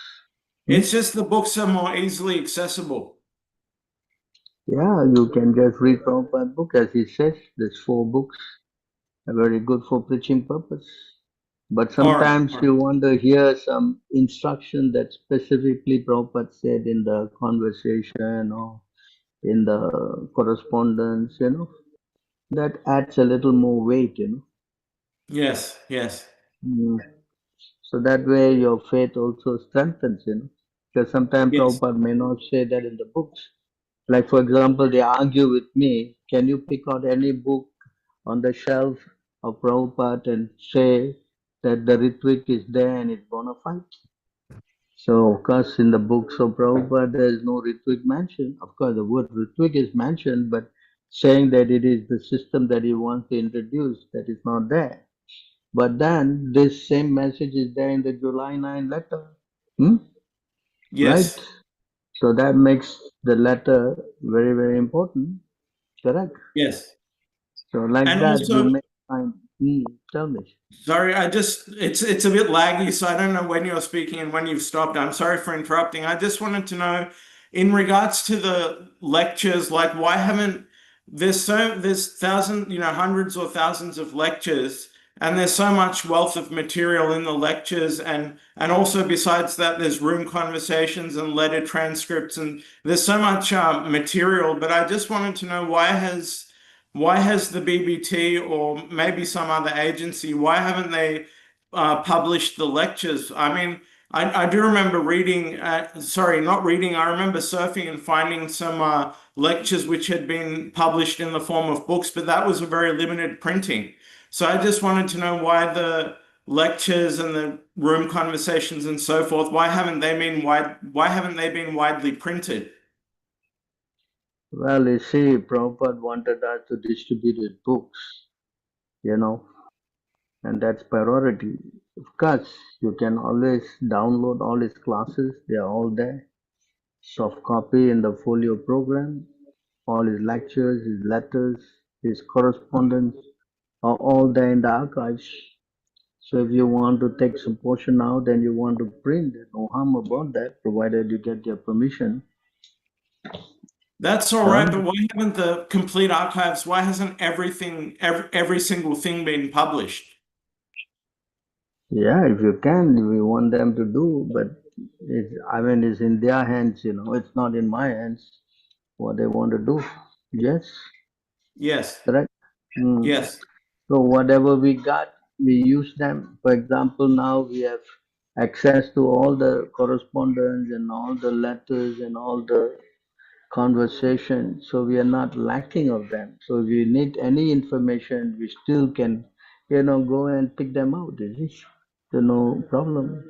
It's just the books are more easily accessible. Yeah, you can just read Prabhupada's book. As he says, there's 4 books are very good for preaching purpose. But sometimes Or you want to hear some instruction that specifically Prabhupada said in the conversation or in the correspondence, that adds a little more weight. yes, yes, Mm. So that way your faith also strengthens. Because sometimes yes. Prabhupada may not say that in the books. Like, for example, they argue with me, can you pick out any book on the shelf of Prabhupada and say that the Ritvik is there and it's bona fide? So, of course, in the books of Prabhupada, there is no Ritvik mentioned. Of course, the word Ritvik is mentioned, but saying that it is the system that he wants to introduce, that is not there. But then this same message is there in the July 9 letter. Right? Yes. So that makes the letter very, very important. Correct? Yes. So like And that, you also, may find. Tell me. sorry, it's a bit laggy, so I don't know when you're speaking and when you've stopped. I'm sorry for interrupting. I just wanted to know, in regards to the lectures, like why haven't there's hundreds or thousands of lectures, and there's so much wealth of material in the lectures, and also besides that, there's room conversations and letter transcripts, and there's so much material. But I just wanted to know why has the BBT or maybe some other agency, why haven't they published the lectures? I mean, I do remember reading, sorry, not reading, I remember surfing and finding some lectures which had been published in the form of books, but that was a very limited printing. So I just wanted to know why the lectures and the room conversations and so forth, why haven't they been widely printed? Well, you see, Prabhupada wanted us to distribute his books, and that's priority. Of course, you can always download all his classes, they are all there. Soft copy in the folio program, all his lectures, his letters, his correspondence are all there in the archives. So if you want to take some portion out and you want to print, there's no harm about that, provided you get your permission. That's all right, but why haven't the complete archives, why hasn't every single thing been published? Yeah, if you can, we want them to do, but it's in their hands, it's not in my hands what they want to do. Yes, Yes, correct. yes, So whatever we got, we use them. For example, now we have access to all the correspondence and all the letters and all the conversation. So we are not lacking of them. So if you need any information, we still can, go and pick them out. Is it? So no problem.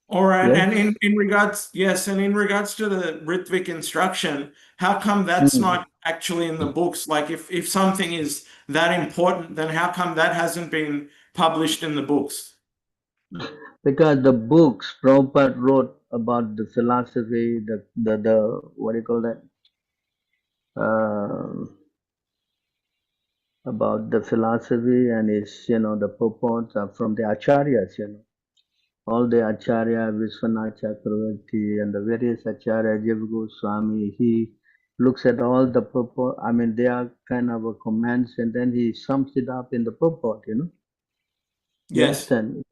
all right. Yes. And in regards, yes, and in regards to the Ritvik instruction, how come that's Hmm. not actually in the books? Like if something is that important, then how come that hasn't been published in the books? Because the books Prabhupada wrote about the philosophy, the what do you call that? About the philosophy and his, the purports are from the acharyas, all the acharya, Vishwanath Chakravarti and the various acharya, Jiva Goswami, he looks at all the purport. I mean, they are kind of a commands, and then he sums it up in the purport. You Yes, understand?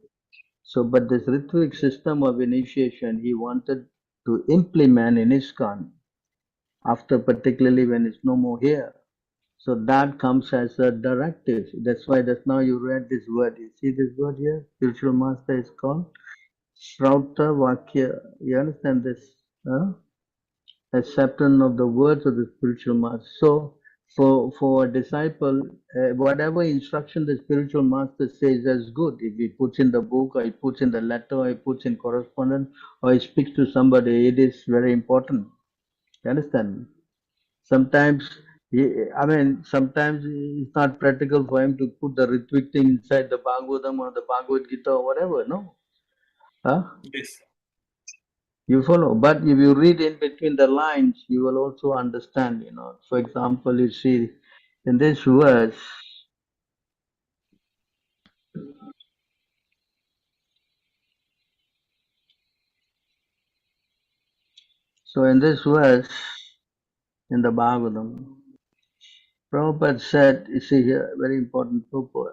So, but this ritual system of initiation, he wanted to implement in ISKCON after, particularly when it's no more here. So that comes as a directive. That's why just now you read this word. You see this word here? Spiritual master is called Shrauta Vakya. You understand this? Huh? Acceptance of the words of the spiritual master. So for a disciple, whatever instruction the spiritual master says is good. If he puts in the book, or he puts in the letter, or he puts in correspondence, or he speaks to somebody, it is very important. You understand? Sometimes, sometimes it's not practical for him to put the Ritvik thing inside the Bhagavatam or the Bhagavad Gita or whatever, no? Huh? yes, You follow, but if you read in between the lines, you will also understand, For example, you see in this verse, so in this verse, in the Bhagavatam, Prabhupada said, you see here, very important purport,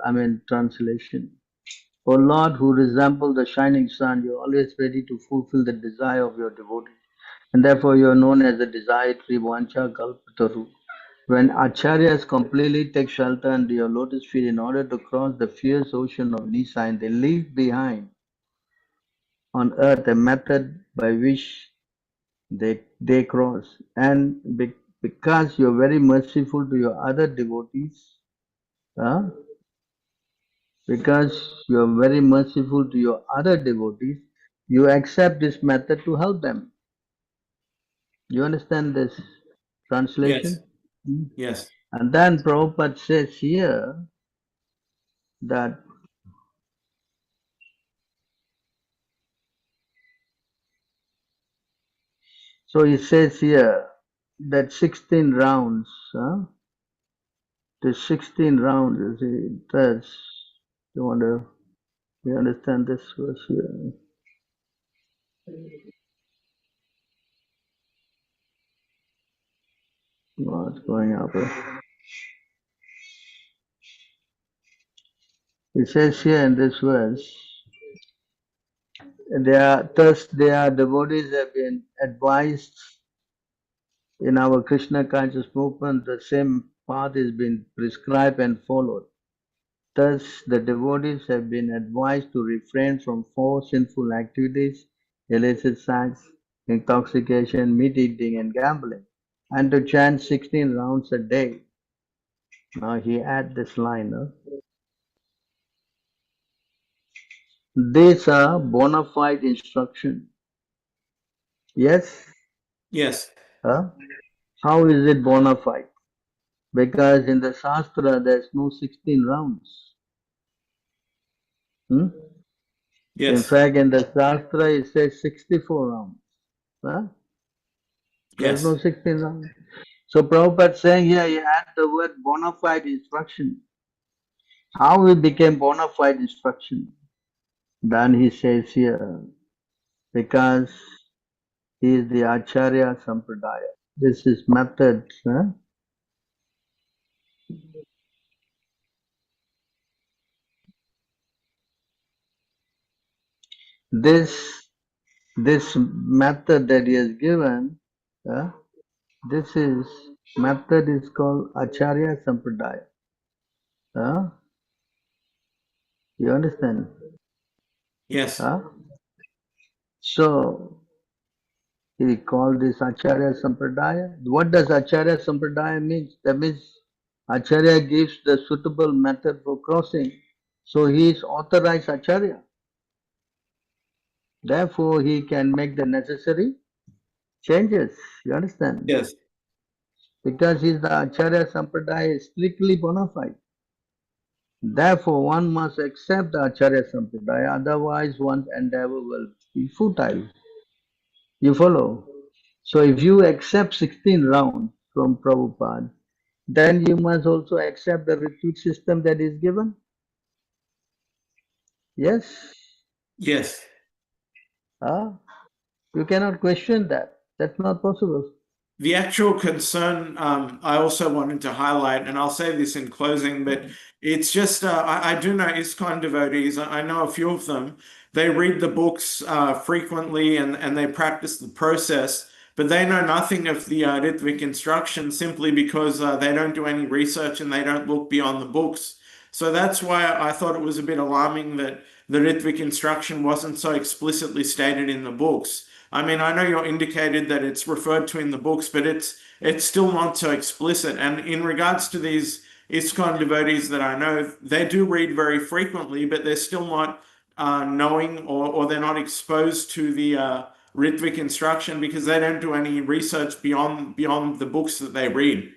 translation. O Lord, who resemble the shining sun, you are always ready to fulfill the desire of your devotees. And therefore you are known as the desire-tree Vancha Kalpataru. When acharyas completely take shelter under your lotus feet in order to cross the fierce ocean of Nissan, they leave behind on earth a method by which they cross. And because you are very merciful to your other devotees, huh? Because you are very merciful to your other devotees, you accept this method to help them. You understand this yes, translation? yes, And then Prabhupada says here that, so he says here, that 16 rounds, the 16 rounds, you see, that's, you understand this verse here? What's going up here? It says here in this verse, thus their devotees have been advised in our Krishna conscious movement, the same path is being prescribed and followed. Thus, the devotees have been advised to refrain from 4 sinful activities, illicit sex, intoxication, meat eating, and gambling, and to chant 16 rounds a day. Now he adds this line. These are bona fide instruction. Yes? Yes. Huh? How is it bona fide? Because in the Shastra there's no 16 rounds. In Yes. fact, in the Shastra it says 64 rounds. Huh? There's no Yes. 16 rounds. So Prabhupada saying here, he had the word bona fide instruction. How it became bona fide instruction? Then he says here, because he is the Acharya Sampradaya. This is method. This method that he has given, this is method is called Acharya Sampradaya. You understand? Yes. So he called this Acharya Sampradaya. What does Acharya Sampradaya mean? That means Acharya gives the suitable method for crossing. So he is authorized Acharya. Therefore, he can make the necessary changes. You understand? Yes. Because he is the Acharya Sampradaya is strictly bona fide. Therefore, one must accept the Acharya Sampradaya, otherwise one's endeavor will be futile. You follow? So if you accept 16 rounds from Prabhupada, then you must also accept the retreat system that is given. Yes? Yes. You cannot question that. That's not possible. The actual concern I also wanted to highlight, and I'll say this in closing, but it's just I do know ISKCON devotees. I know a few of them. They read the books frequently and they practice the process, but they know nothing of the Ritvik instruction simply because they don't do any research and they don't look beyond the books. So that's why I thought it was a bit alarming that the Ritvik instruction wasn't so explicitly stated in the books. I mean, I know you indicated that it's referred to in the books, but it's still not so explicit. And in regards to these ISKCON devotees that I know, they do read very frequently, but they're still not knowing or they're not exposed to the Ritvik instruction because they don't do any research beyond the books that they read.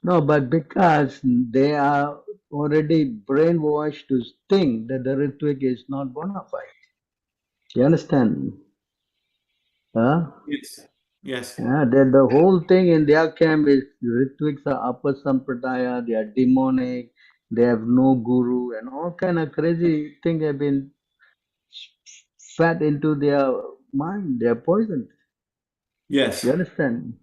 No, but because they are already brainwashed to think that the Ritvik is not bona fide. You understand? Yes. Yes. That the whole thing in their camp is Ritviks are upper sampradaya, they are demonic, they have no guru, and all kind of crazy things have been fed into their mind. They are poisoned. Yes. You understand?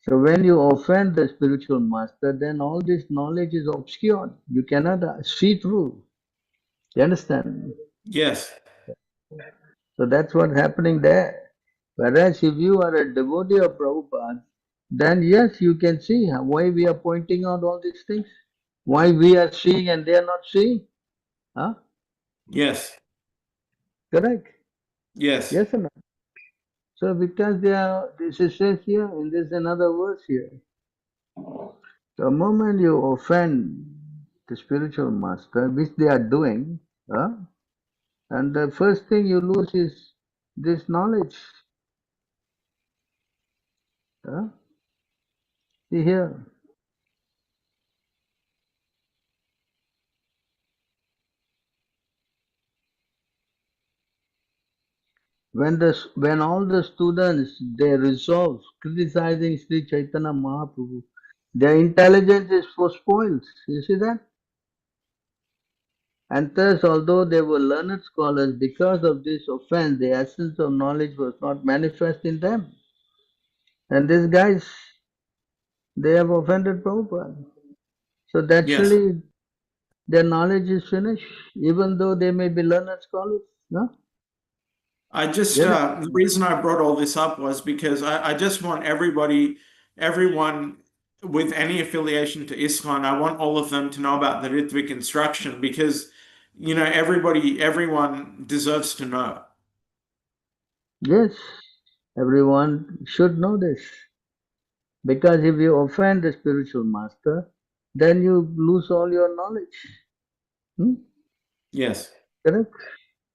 So when you offend the spiritual master, then all this knowledge is obscured. You cannot see through. You understand? Yes. So that's what's happening there. Whereas if you are a devotee of Prabhupada, then yes, you can see why we are pointing out all these things. Why we are seeing and they are not seeing. Huh? Yes. Correct? Yes. Yes or no? So because they are, this is says here, and there's another verse here. The moment you offend the spiritual master, which they are doing, and the first thing you lose is this knowledge. See here. When all the students they resolve criticizing Sri Chaitanya Mahaprabhu, their intelligence is spoiled. You see that? And thus, although they were learned scholars, because of this offense, the essence of knowledge was not manifest in them. And these guys, they have offended Prabhupada. So Yes. naturally, their knowledge is finished, even though they may be learned scholars. No? I just, Yeah. the reason I brought all this up was because I just want everyone with any affiliation to ISKCON, I want all of them to know about the Ritvik instruction because, everyone deserves to know. Yes, everyone should know this. Because if you offend the spiritual master, then you lose all your knowledge. Yes. Correct?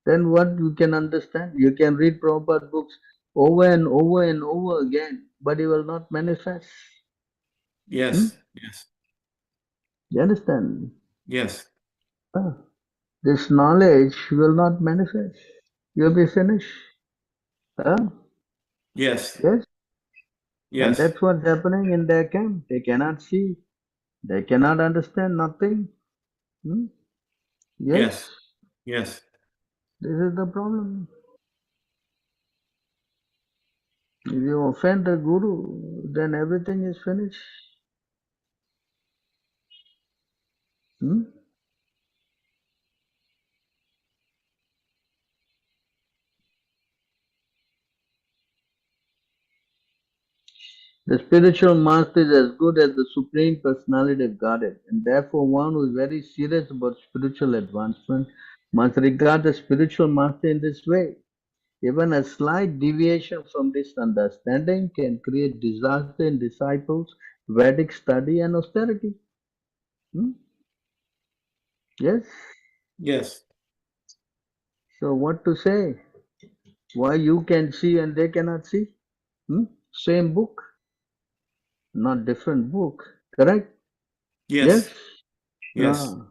Then what you can understand? You can read Prabhupada books over and over and over again, but it will not manifest. Yes. Yes. You understand? Yes. This knowledge will not manifest. You'll be finished. Yes. Yes? And Yes. that's what's happening in their camp. They cannot see. They cannot understand nothing. Yes. Yes. This is the problem. If you offend the Guru, then everything is finished. The spiritual master is as good as the Supreme Personality of Godhead, and therefore one who is very serious about spiritual advancement must regard the spiritual master in this way. Even a slight deviation from this understanding can create disaster in disciples, Vedic study and austerity. Yes? Yes. So what to say? Why you can see and they cannot see? Same book, not different book. Correct? Yes. Yes. Ah.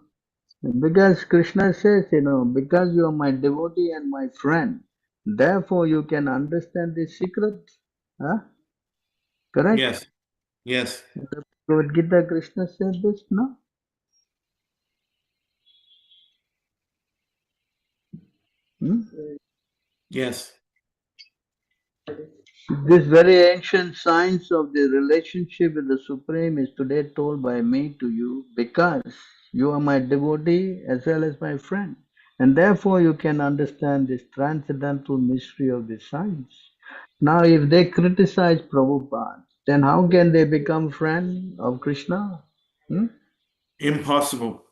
Because Krishna says, because you are my devotee and my friend, therefore you can understand the secret. Huh? Correct? Yes. Yes. The Bhagavad Gita, Krishna said this, no? Yes. This very ancient science of the relationship with the Supreme is today told by me to you because you are my devotee as well as my friend. And therefore you can understand this transcendental mystery of the science. Now if they criticize Prabhupada, then how can they become friend of Krishna? Impossible.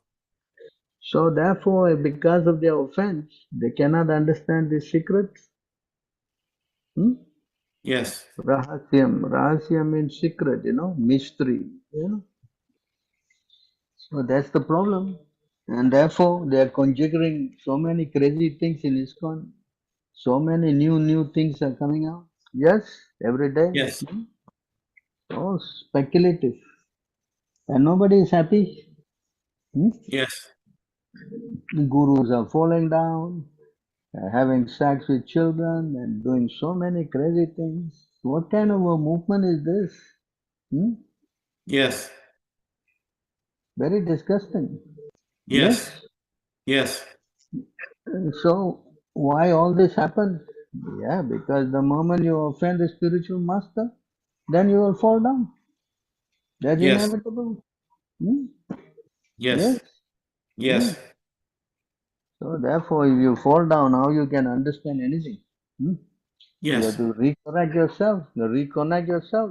So therefore, because of their offense, they cannot understand the secrets. Yes. Rahasyam means secret, mystery, So that's the problem. And therefore, they are conjuring so many crazy things in ISKCON. So many new things are coming out. Yes, every day. Yes. Oh, speculative. And nobody is happy. Yes. Gurus are falling down, having sex with children, and doing so many crazy things. What kind of a movement is this? Yes. Very disgusting. Yes. Yes. So why all this happened? Yeah, because the moment you offend the spiritual master, then you will fall down. That's Yes. inevitable. Yes. Yes. Yes. So therefore, if you fall down, how you can understand anything? You have Yes. to reconnect yourself.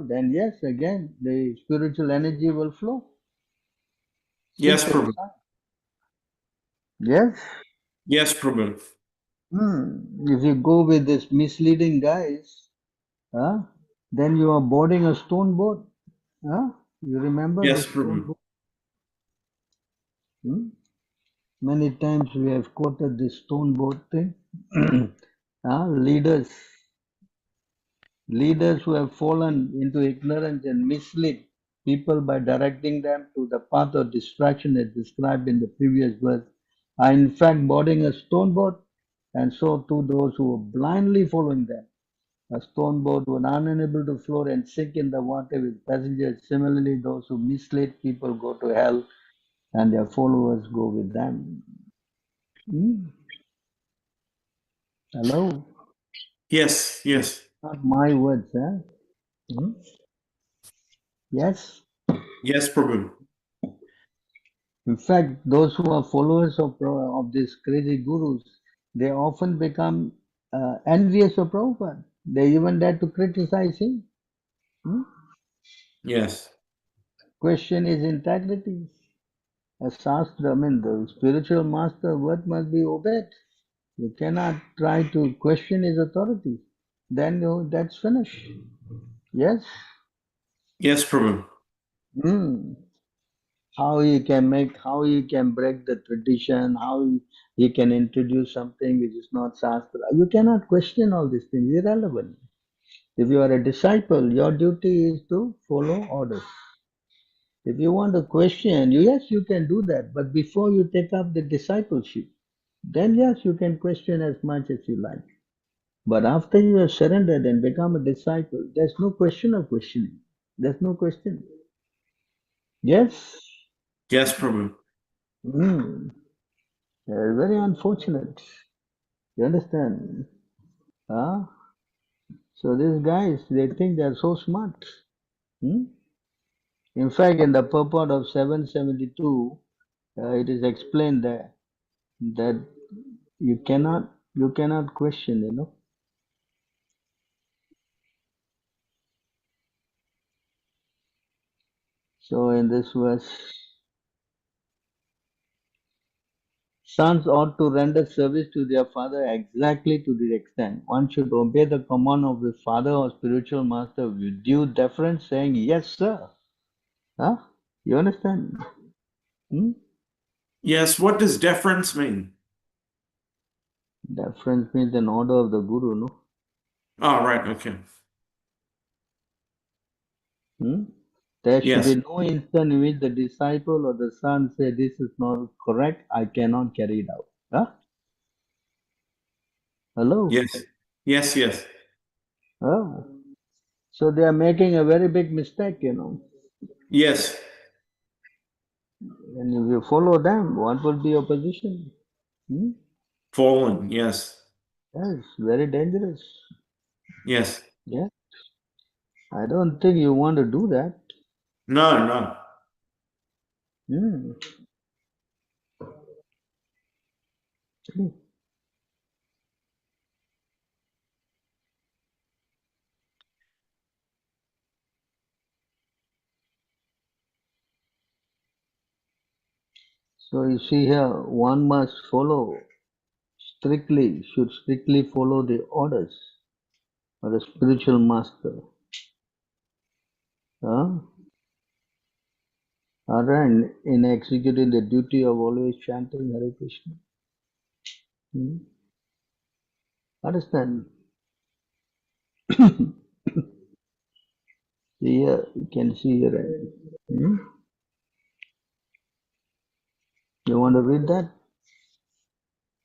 Then yes, again, the spiritual energy will flow. Yes, Simple. Prabhu. Yes. Yes, Prabhu. If you go with these misleading guys, then you are boarding a stone boat. You remember the Yes, stone Prabhu. boat? Many times we have quoted this stone boat thing. Leaders who have fallen into ignorance and mislead people by directing them to the path of distraction as described in the previous verse are in fact boarding a stone boat and so too those who were blindly following them. A stone boat was unable to float and sink in the water with passengers. Similarly, those who mislead people go to hell and their followers go with them. Hello? Yes, yes. Not my words, huh? Yes? Yes, Prabhu. In fact, those who are followers of these crazy gurus, they often become envious of Prabhupada. They even dare to criticize him. Yes. Question his integrity. A Shastra, I mean, the spiritual master word must be obeyed. You cannot try to question his authority. Then that's finished. Yes? Yes, Prabhu. How he can break the tradition, how he can introduce something which is not Shastra. You cannot question all these things, irrelevant. If you are a disciple, your duty is to follow orders. If you want to question, yes, you can do that. But before you take up the discipleship, then yes, you can question as much as you like. But after you have surrendered and become a disciple, there's no question of questioning. There's no question. Yes? Yes, Prabhu. Very unfortunate. You understand? Huh? So these guys, they think they're so smart. In fact, in the purport of 772, it is explained there that you cannot question, So in this verse, sons ought to render service to their father exactly to this extent. One should obey the command of the father or spiritual master with due deference, saying, yes, sir. Huh? You understand? Yes, what does deference mean? Deference means an order of the guru, no? Oh, right, okay. There should Yes. be no instant in which the disciple or the son say, this is not correct, I cannot carry it out. Huh? Hello? Yes. Yes, yes. Ah. So they are making a very big mistake, Yes. And if you follow them, what will be your position? Fallen, yes. Yes, very dangerous. Yes. Yeah. I don't think you want to do that. No, no. So you see here, one must should strictly follow the orders of the spiritual master. And in executing the duty of always chanting Hare Krishna. Understand? Here, you can see here. You want to read that?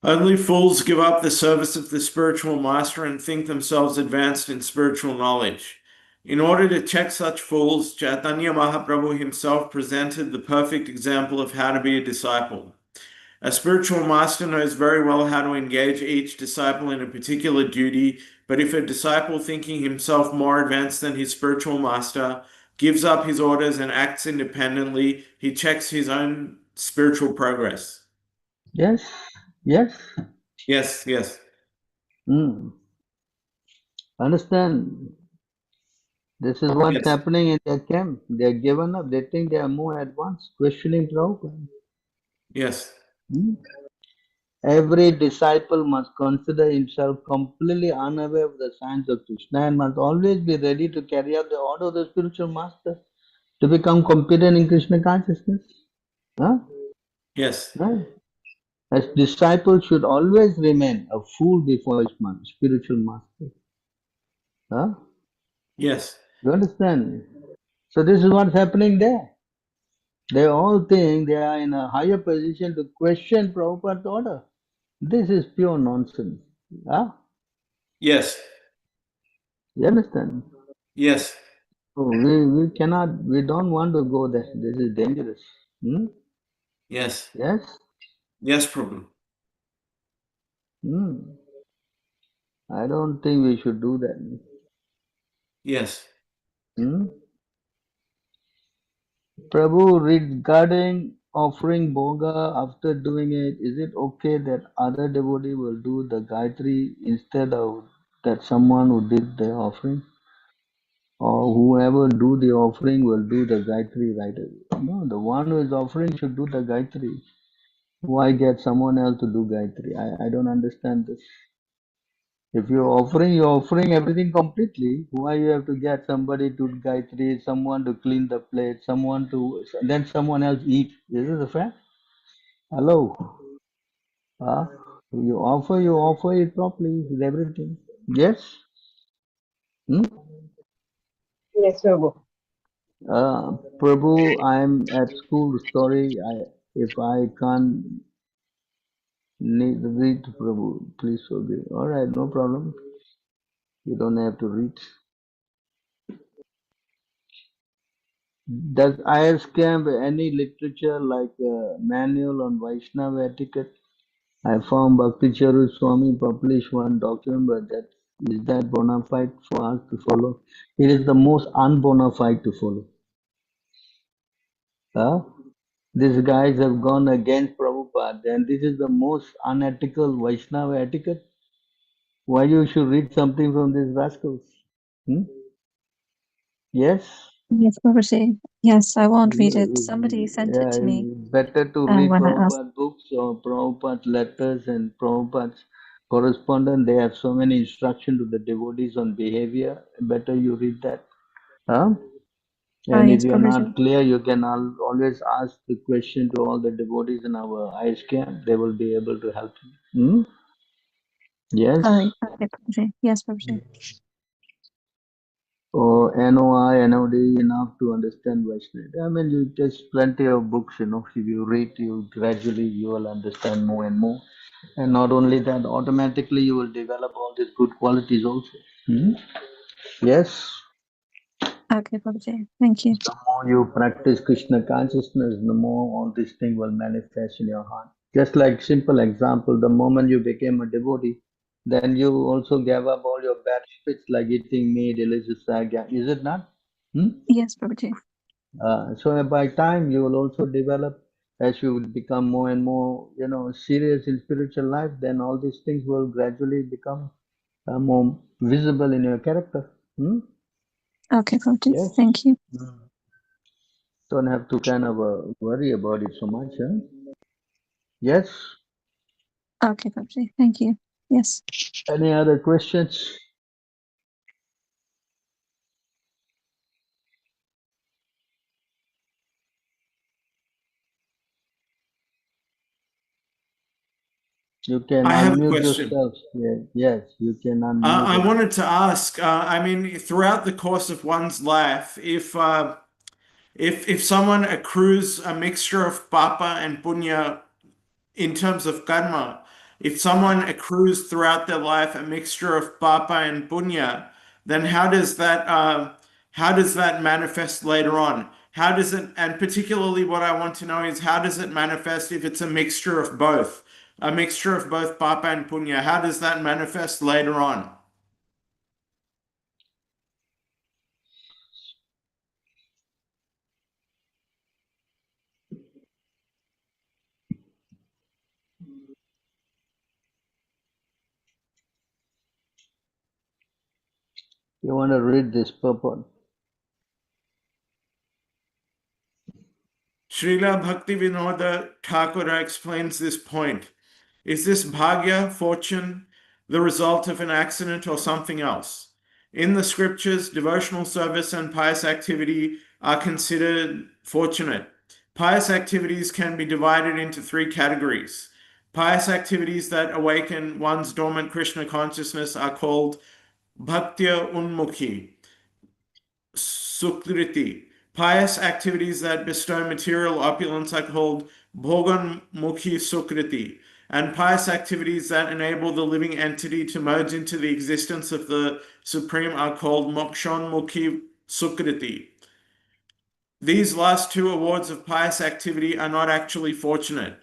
Only fools give up the service of the spiritual master and think themselves advanced in spiritual knowledge. In order to check such fools, Chaitanya Mahaprabhu himself presented the perfect example of how to be a disciple. A spiritual master knows very well how to engage each disciple in a particular duty, but if a disciple, thinking himself more advanced than his spiritual master, gives up his orders and acts independently, he checks his own spiritual progress. Yes. Yes. Yes, yes. Understand? This is what's Yes. happening in their camp. They're given up. They think they are more advanced, questioning Prabhupada. Yes. Every disciple must consider himself completely unaware of the signs of Krishna and must always be ready to carry out the order of the spiritual master to become competent in Krishna consciousness. Huh? Yes. Right? As disciple should always remain a fool before his spiritual master. Huh? Yes. You understand? So this is what's happening there. They all think they are in a higher position to question Prabhupada's order. This is pure nonsense. Huh? Yes. You understand? Yes. So we cannot, we don't want to go there. This is dangerous. Hmm? Yes. Yes? Yes, Prabhu. Hmm. I don't think we should do that. Yes. Hmm? Prabhu, regarding offering Bhoga after doing it, is it okay that other devotee will do the Gayatri instead of that someone who did the offering? Or whoever do the offering will do the Gayatri right away? No, the one who is offering should do the Gayatri. Why get someone else to do Gayatri? I don't understand this. If you're offering everything completely. Why you have to get somebody to Gayatri, someone to clean the plate, someone to, then someone else eat? Is this a fact? Hello? Huh? You offer it properly with everything. Yes? Hmm? Yes, Prabhu. Prabhu, I'm at school. Sorry, if I can't read Prabhu, please forgive. All right, no problem. You don't have to read. Does ISCAM have any literature like a manual on Vaishnava etiquette? I found Bhakti Charu Swami published one document, but is that bona fide for us to follow? It is the most unbona fide to follow. Huh? These guys have gone against Prabhupada, and this is the most unethical Vaishnava etiquette. Why you should read something from these rascals? Hmm? Yes? Yes, Babaji. Yes, I won't read it. Somebody sent it Yeah, to me it's better to read when I asked. Prabhupada books or Prabhupada letters and Prabhupada's correspondence. They have so many instructions to the devotees on behavior. Better you read that. Huh? Oh, And if yes, you're Babaji. not clear, you can always ask the question to all the devotees in our ISKCAM. They will be able to help you. Hmm? Yes. Oh, okay, Babaji. Yes, Babaji. Or NOI, NOD enough to understand Vaishnava. I mean, you just plenty of books, you know. If you read, you gradually you will understand more and more. And not only that, automatically you will develop all these good qualities also. Hmm? Yes. Okay, Babaji. Thank you. The more you practice Krishna consciousness, the more all these things will manifest in your heart. Just like simple example, the moment you became a devotee, then you also gave up all your bad habits like eating meat, illicit saga. Is it not? Hmm? Yes, Babaji. So by time you will also develop as you will become more and more, you know, serious in spiritual life. Then all these things will gradually become more visible in your character. Hmm? Okay, Babaji. Yes. Thank you. Don't have to kind of worry about it so much. Huh? Yes. Okay, Babaji. Thank you. Yes. Any other questions? You can I have a unmute question. yourself. Yeah. Yes, you can I unmute it. wanted to ask, I mean, throughout the course of one's life, if someone accrues a mixture of papa and punya in terms of karma, if someone accrues throughout their life a mixture of papa and punya, then how does that manifest later on? How does it, and particularly what I want to know is how does it manifest if it's a mixture of both? A mixture of both papa and punya, how does that manifest later on? You want to read this purport? Srila Bhaktivinoda Thakur explains this point. Is this bhagya, fortune, the result of an accident or something else? In the scriptures, devotional service and pious activity are considered fortunate. Pious activities can be divided into three categories. Pious activities that awaken one's dormant Krishna consciousness are called bhaktya unmukhi. Sukriti. Pious activities that bestow material opulence are called Bhogan Mukhi Sukriti. and pious activities that enable the living entity to merge into the existence of the Supreme are called Mokshonmukhi Sukriti. These last two awards of pious activity are not actually fortunate.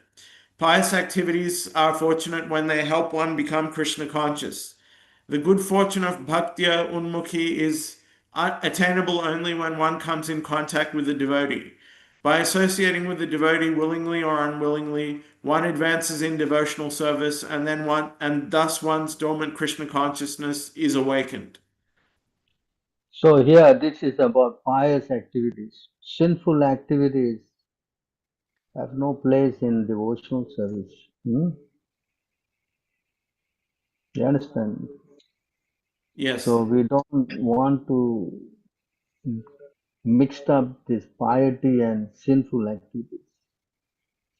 Pious activities are fortunate when they help one become Krishna conscious. The good fortune of Bhaktya Unmukhi is attainable only when one comes in contact with the devotee. By associating with the devotee willingly or unwillingly, one advances in devotional service, and thus one's dormant Krishna consciousness is awakened. So here this is about pious activities. Sinful activities have no place in devotional service. You understand? Yes. So we don't want to mix up this piety and sinful activities.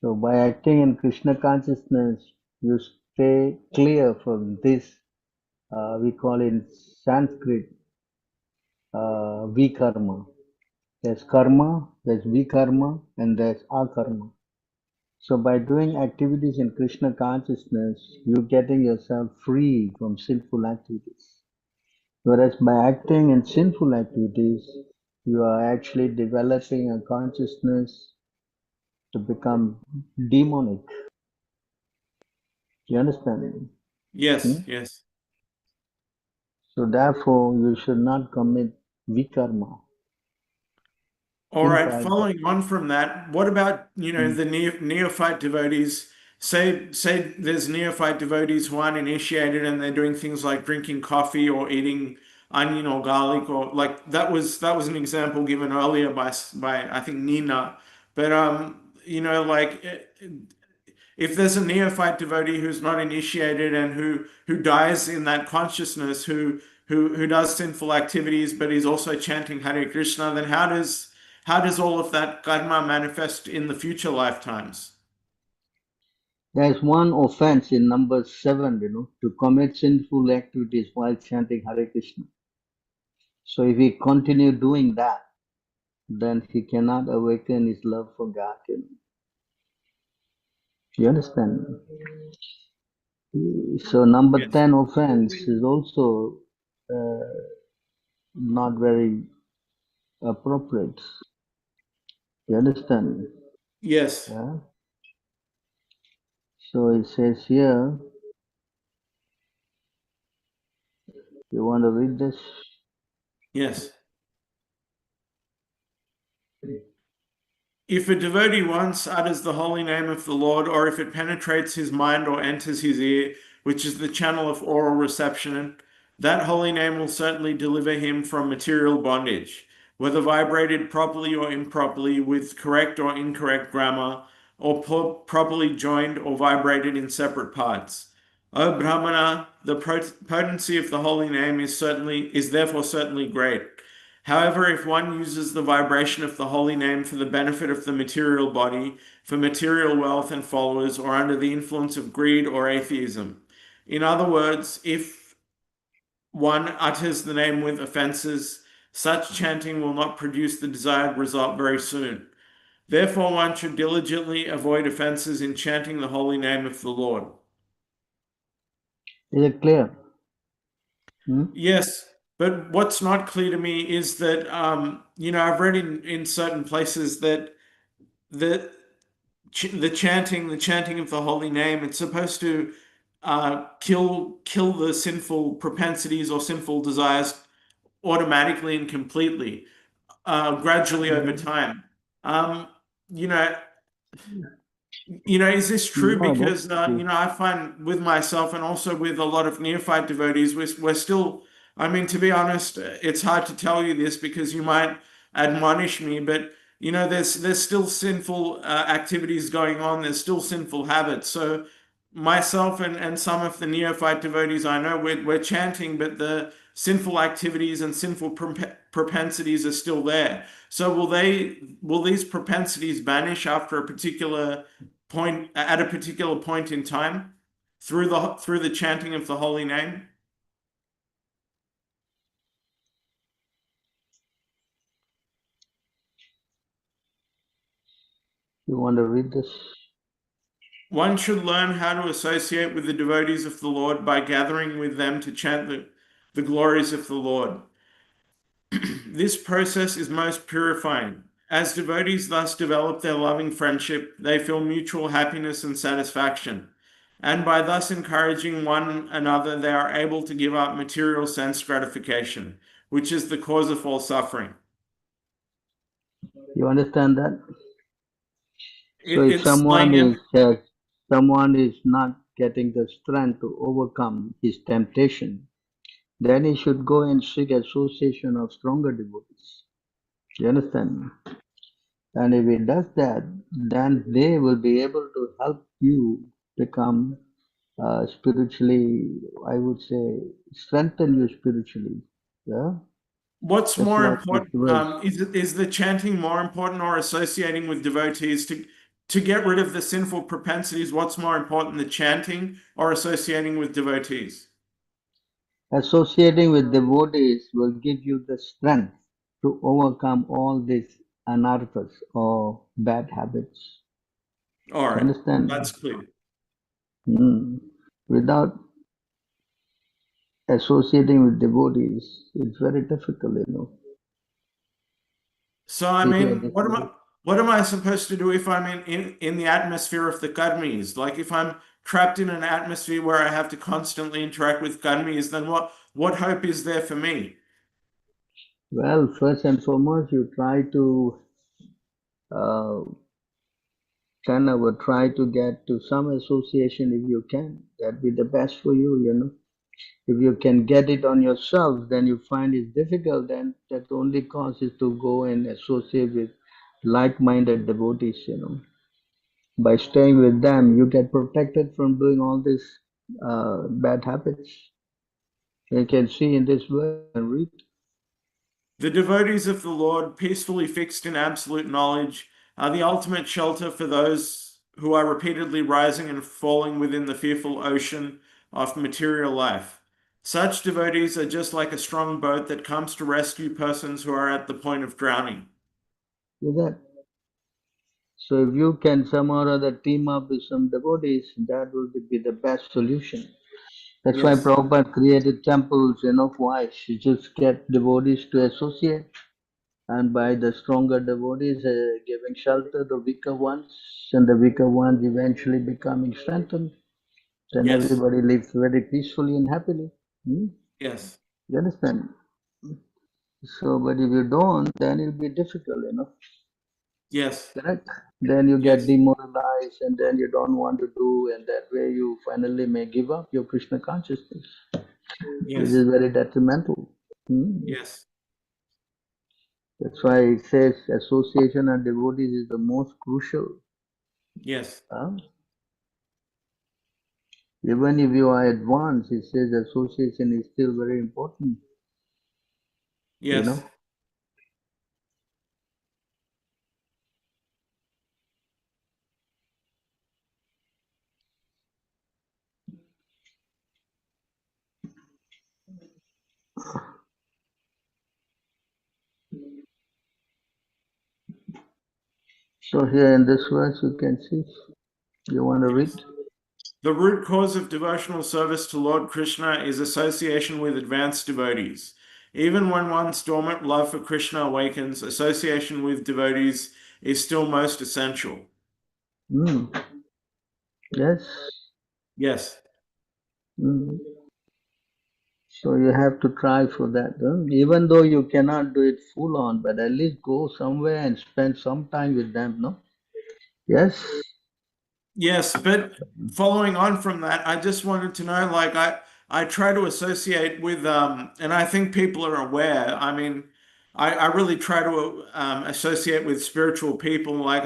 So by acting in Krishna consciousness, you stay clear from this. We call in Sanskrit vikarma. There's karma, there's vikarma, and there's akarma. So by doing activities in Krishna consciousness, you're getting yourself free from sinful activities. Whereas by acting in sinful activities, you are actually developing a consciousness to become demonic. You understand? Yes, yes. So therefore, you should not commit vikarma. All right, Impact. following on from that, what about, the neophyte devotees? Say there's neophyte devotees who aren't initiated and they're doing things like drinking coffee or eating onion or garlic, or like that was an example given earlier by I think Nina. But like if there's a neophyte devotee who's not initiated and who dies in that consciousness, who does sinful activities, but is also chanting Hare Krishna, then how does all of that karma manifest in the future lifetimes? There's one offense in number 7, to commit sinful activities while chanting Hare Krishna. So if he continue doing that, then he cannot awaken his love for God. You understand? So number Yes. 10 offense is also uh, not very appropriate. You understand? Yes. Yeah. So it says here, you want to read this? Yes. If a devotee once utters the holy name of the Lord, or if it penetrates his mind or enters his ear, which is the channel of oral reception, that holy name will certainly deliver him from material bondage, whether vibrated properly or improperly, with correct or incorrect grammar, or properly joined or vibrated in separate parts. O Brahmana, the potency of the holy name is therefore certainly great. However, if one uses the vibration of the holy name for the benefit of the material body, for material wealth and followers, or under the influence of greed or atheism, in other words, if one utters the name with offenses, such chanting will not produce the desired result very soon. Therefore, one should diligently avoid offenses in chanting the holy name of the Lord. Is it clear? Yes, but what's not clear to me is that I've read in certain places that the the chanting of the holy name, it's supposed to kill the sinful propensities or sinful desires automatically and completely, gradually over time. Um, you know, is this true? No, Because, I find with myself and also with a lot of neophyte devotees, we're still, I mean, to be honest, it's hard to tell you this because you might admonish me, but, there's still sinful activities going on. There's still sinful habits. So myself and some of the neophyte devotees I know, we're chanting, but the sinful activities and sinful propensities are still there. So will these propensities vanish after a particular point in time through the chanting of the holy name? You want to read this? One should learn how to associate with the devotees of the Lord by gathering with them to chant the glories of the Lord. This process is most purifying. As devotees thus develop their loving friendship, they feel mutual happiness and satisfaction. And by thus encouraging one another, they are able to give up material sense gratification, which is the cause of all suffering. You understand that? So if It's like someone is not getting the strength to overcome his temptation, then he should go and seek association of stronger devotees. You understand? And if he does that, then they will be able to help you become spiritually, I would say, strengthen you spiritually. Yeah, what's just more like this important? verse. Is the chanting more important or associating with devotees to get rid of the sinful propensities? What's more important, the chanting or associating with devotees? Associating with devotees will give you the strength to overcome all these anarthas or bad habits. All You right, understand? that's clear. Without associating with devotees, it's very difficult, you know. So I See here, mean, this is what am I supposed to do if I'm in the atmosphere of the karmis? Like if I'm trapped in an atmosphere where I have to constantly interact with karmis, then what hope is there for me? well, first and foremost, you try to uh, try to get to some association if you can. That'd be the best for you, you know. If you can get it on yourself, then you find it difficult, then that only cause is to go and associate with like-minded devotees, you know. By staying with them, you get protected from doing all these bad habits. You can see in this verse and read. The devotees of the Lord, peacefully fixed in absolute knowledge, are the ultimate shelter for those who are repeatedly rising and falling within the fearful ocean of material life. Such devotees are just like a strong boat that comes to rescue persons who are at the point of drowning. See that? So if you can somehow or other team up with some devotees, that will be the best solution. That's why Yes, Prabhupada created temples, you know, why? You just get devotees to associate, and by the stronger devotees giving shelter to weaker ones, and the weaker ones eventually becoming strengthened, then yes, everybody lives very peacefully and happily. yes, You understand? So, but if you don't, then it'll be difficult, you know. yes, Correct? Then you get yes, demoralized, and then you don't want to do, and that way you finally may give up your Krishna consciousness, which yes, is very detrimental. yes, That's why it says association and devotees is the most crucial. yes, Huh? Even if you are advanced, it says association is still very important, you yes. know. So here in this verse you can see, you want to read? Yes. The root cause of devotional service to Lord Krishna is association with advanced devotees. Even when one's dormant love for Krishna awakens, association with devotees is still most essential. Mm. Yes. Yes, Mm. So you have to try for that. Even though you cannot do it full on, but at least go somewhere and spend some time with them, no? Yes? yes, but following on from that, I just wanted to know, like I try to associate with and I think people are aware. I mean, I really try to associate with spiritual people. Like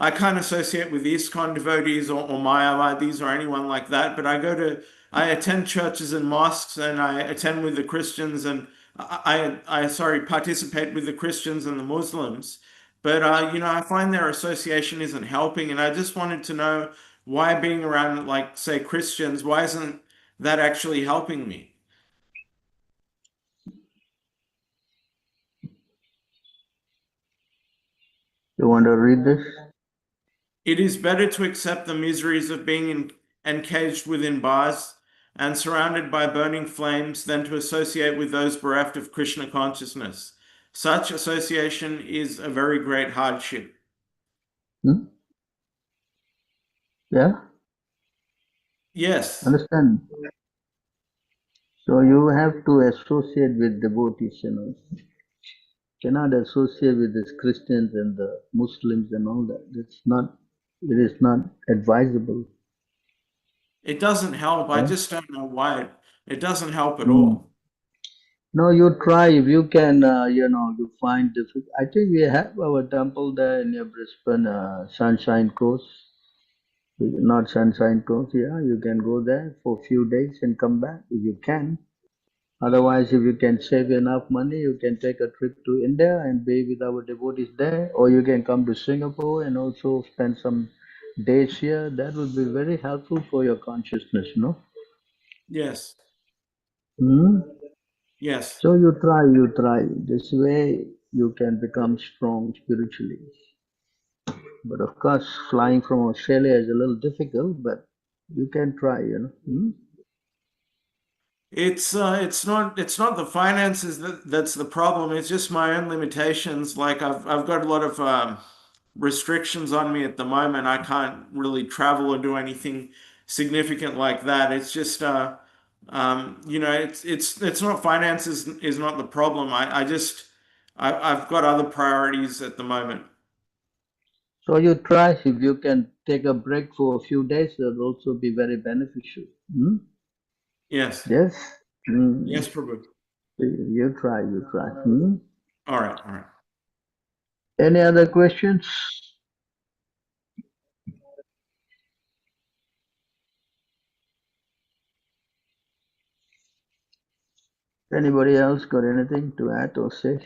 I can't associate with ISKCON devotees or Mayavadis or anyone like that, but I attend churches and mosques and I attend with the Christians and participate with the Christians and the Muslims. But I find their association isn't helping, and I just wanted to know why being around, like, say, Christians, why isn't that actually helping me? You want to read this? It is better to accept the miseries of being encaged within bars and surrounded by burning flames than to associate with those bereft of Krishna consciousness. Such association is a very great hardship. Hmm? Yeah? Yes. Understand? So you have to associate with devotees, Cannot associate with these Christians and the Muslims and all that. It is not advisable. It doesn't help. I Yeah? just don't know why. It doesn't help at Mm. all. No, you try if you can, you find difficult. I think we have our temple there near Brisbane, Sunshine Coast. Not Sunshine Coast, yeah. You can go there for a few days and come back if you can. Otherwise, if you can save enough money, you can take a trip to India and be with our devotees there, or you can come to Singapore and also spend some days here. That would be very helpful for your consciousness, Yes. Hmm? Yes. So you try. This way you can become strong spiritually. But of course, flying from Australia is a little difficult, but you can try, Hmm? It's not the finances that's the problem. It's just my own limitations. Like I've got a lot of restrictions on me at the moment. I can't really travel or do anything significant like that. It's just it's not finances is not the problem. I've got other priorities at the moment. So you try if you can take a break for a few days, it will also be very beneficial. Hmm? Yes. Yes? Hmm. Yes, Prabhu. You try. Hmm? All right. All right. Any other questions? Anybody else got anything to add or say?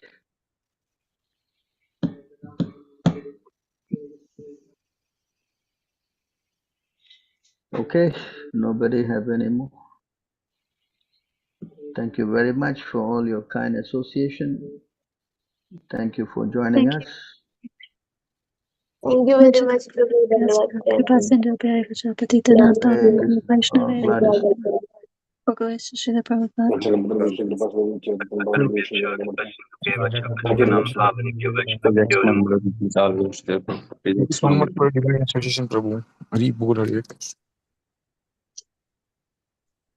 Okay, nobody have any more. Thank you very much for all your kind association. Thank you for joining Thank us. Thank you very much, Prabhu. Dhanyavad. Thank Kripa you. Sindhu Pyari Vajapati Hare Krishna. Vaishnava Gladys. Bhagavad Srila Prabhupada. Thank you so much for giving us suggestion, Prabhu. Hari Bol, Hare Krishna.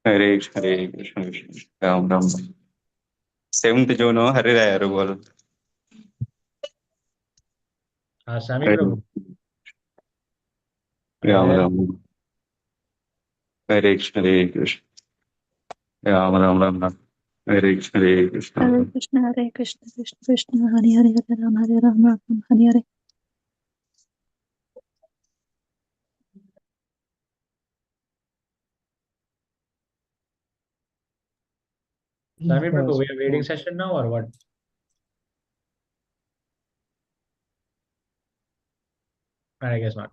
Hare Krishna, Ram Ram. Seventh जो no हरे राय बोल. Swami Prabhu. Ram Ram. Hare Krishna, Ram Ram. Hare Krishna, Hare Krishna, Krishna Krishna, Hare Hare, Hare Ram, Ram Ram, Hare Hare. Swami Prabhu, we are waiting session now or what? I guess not.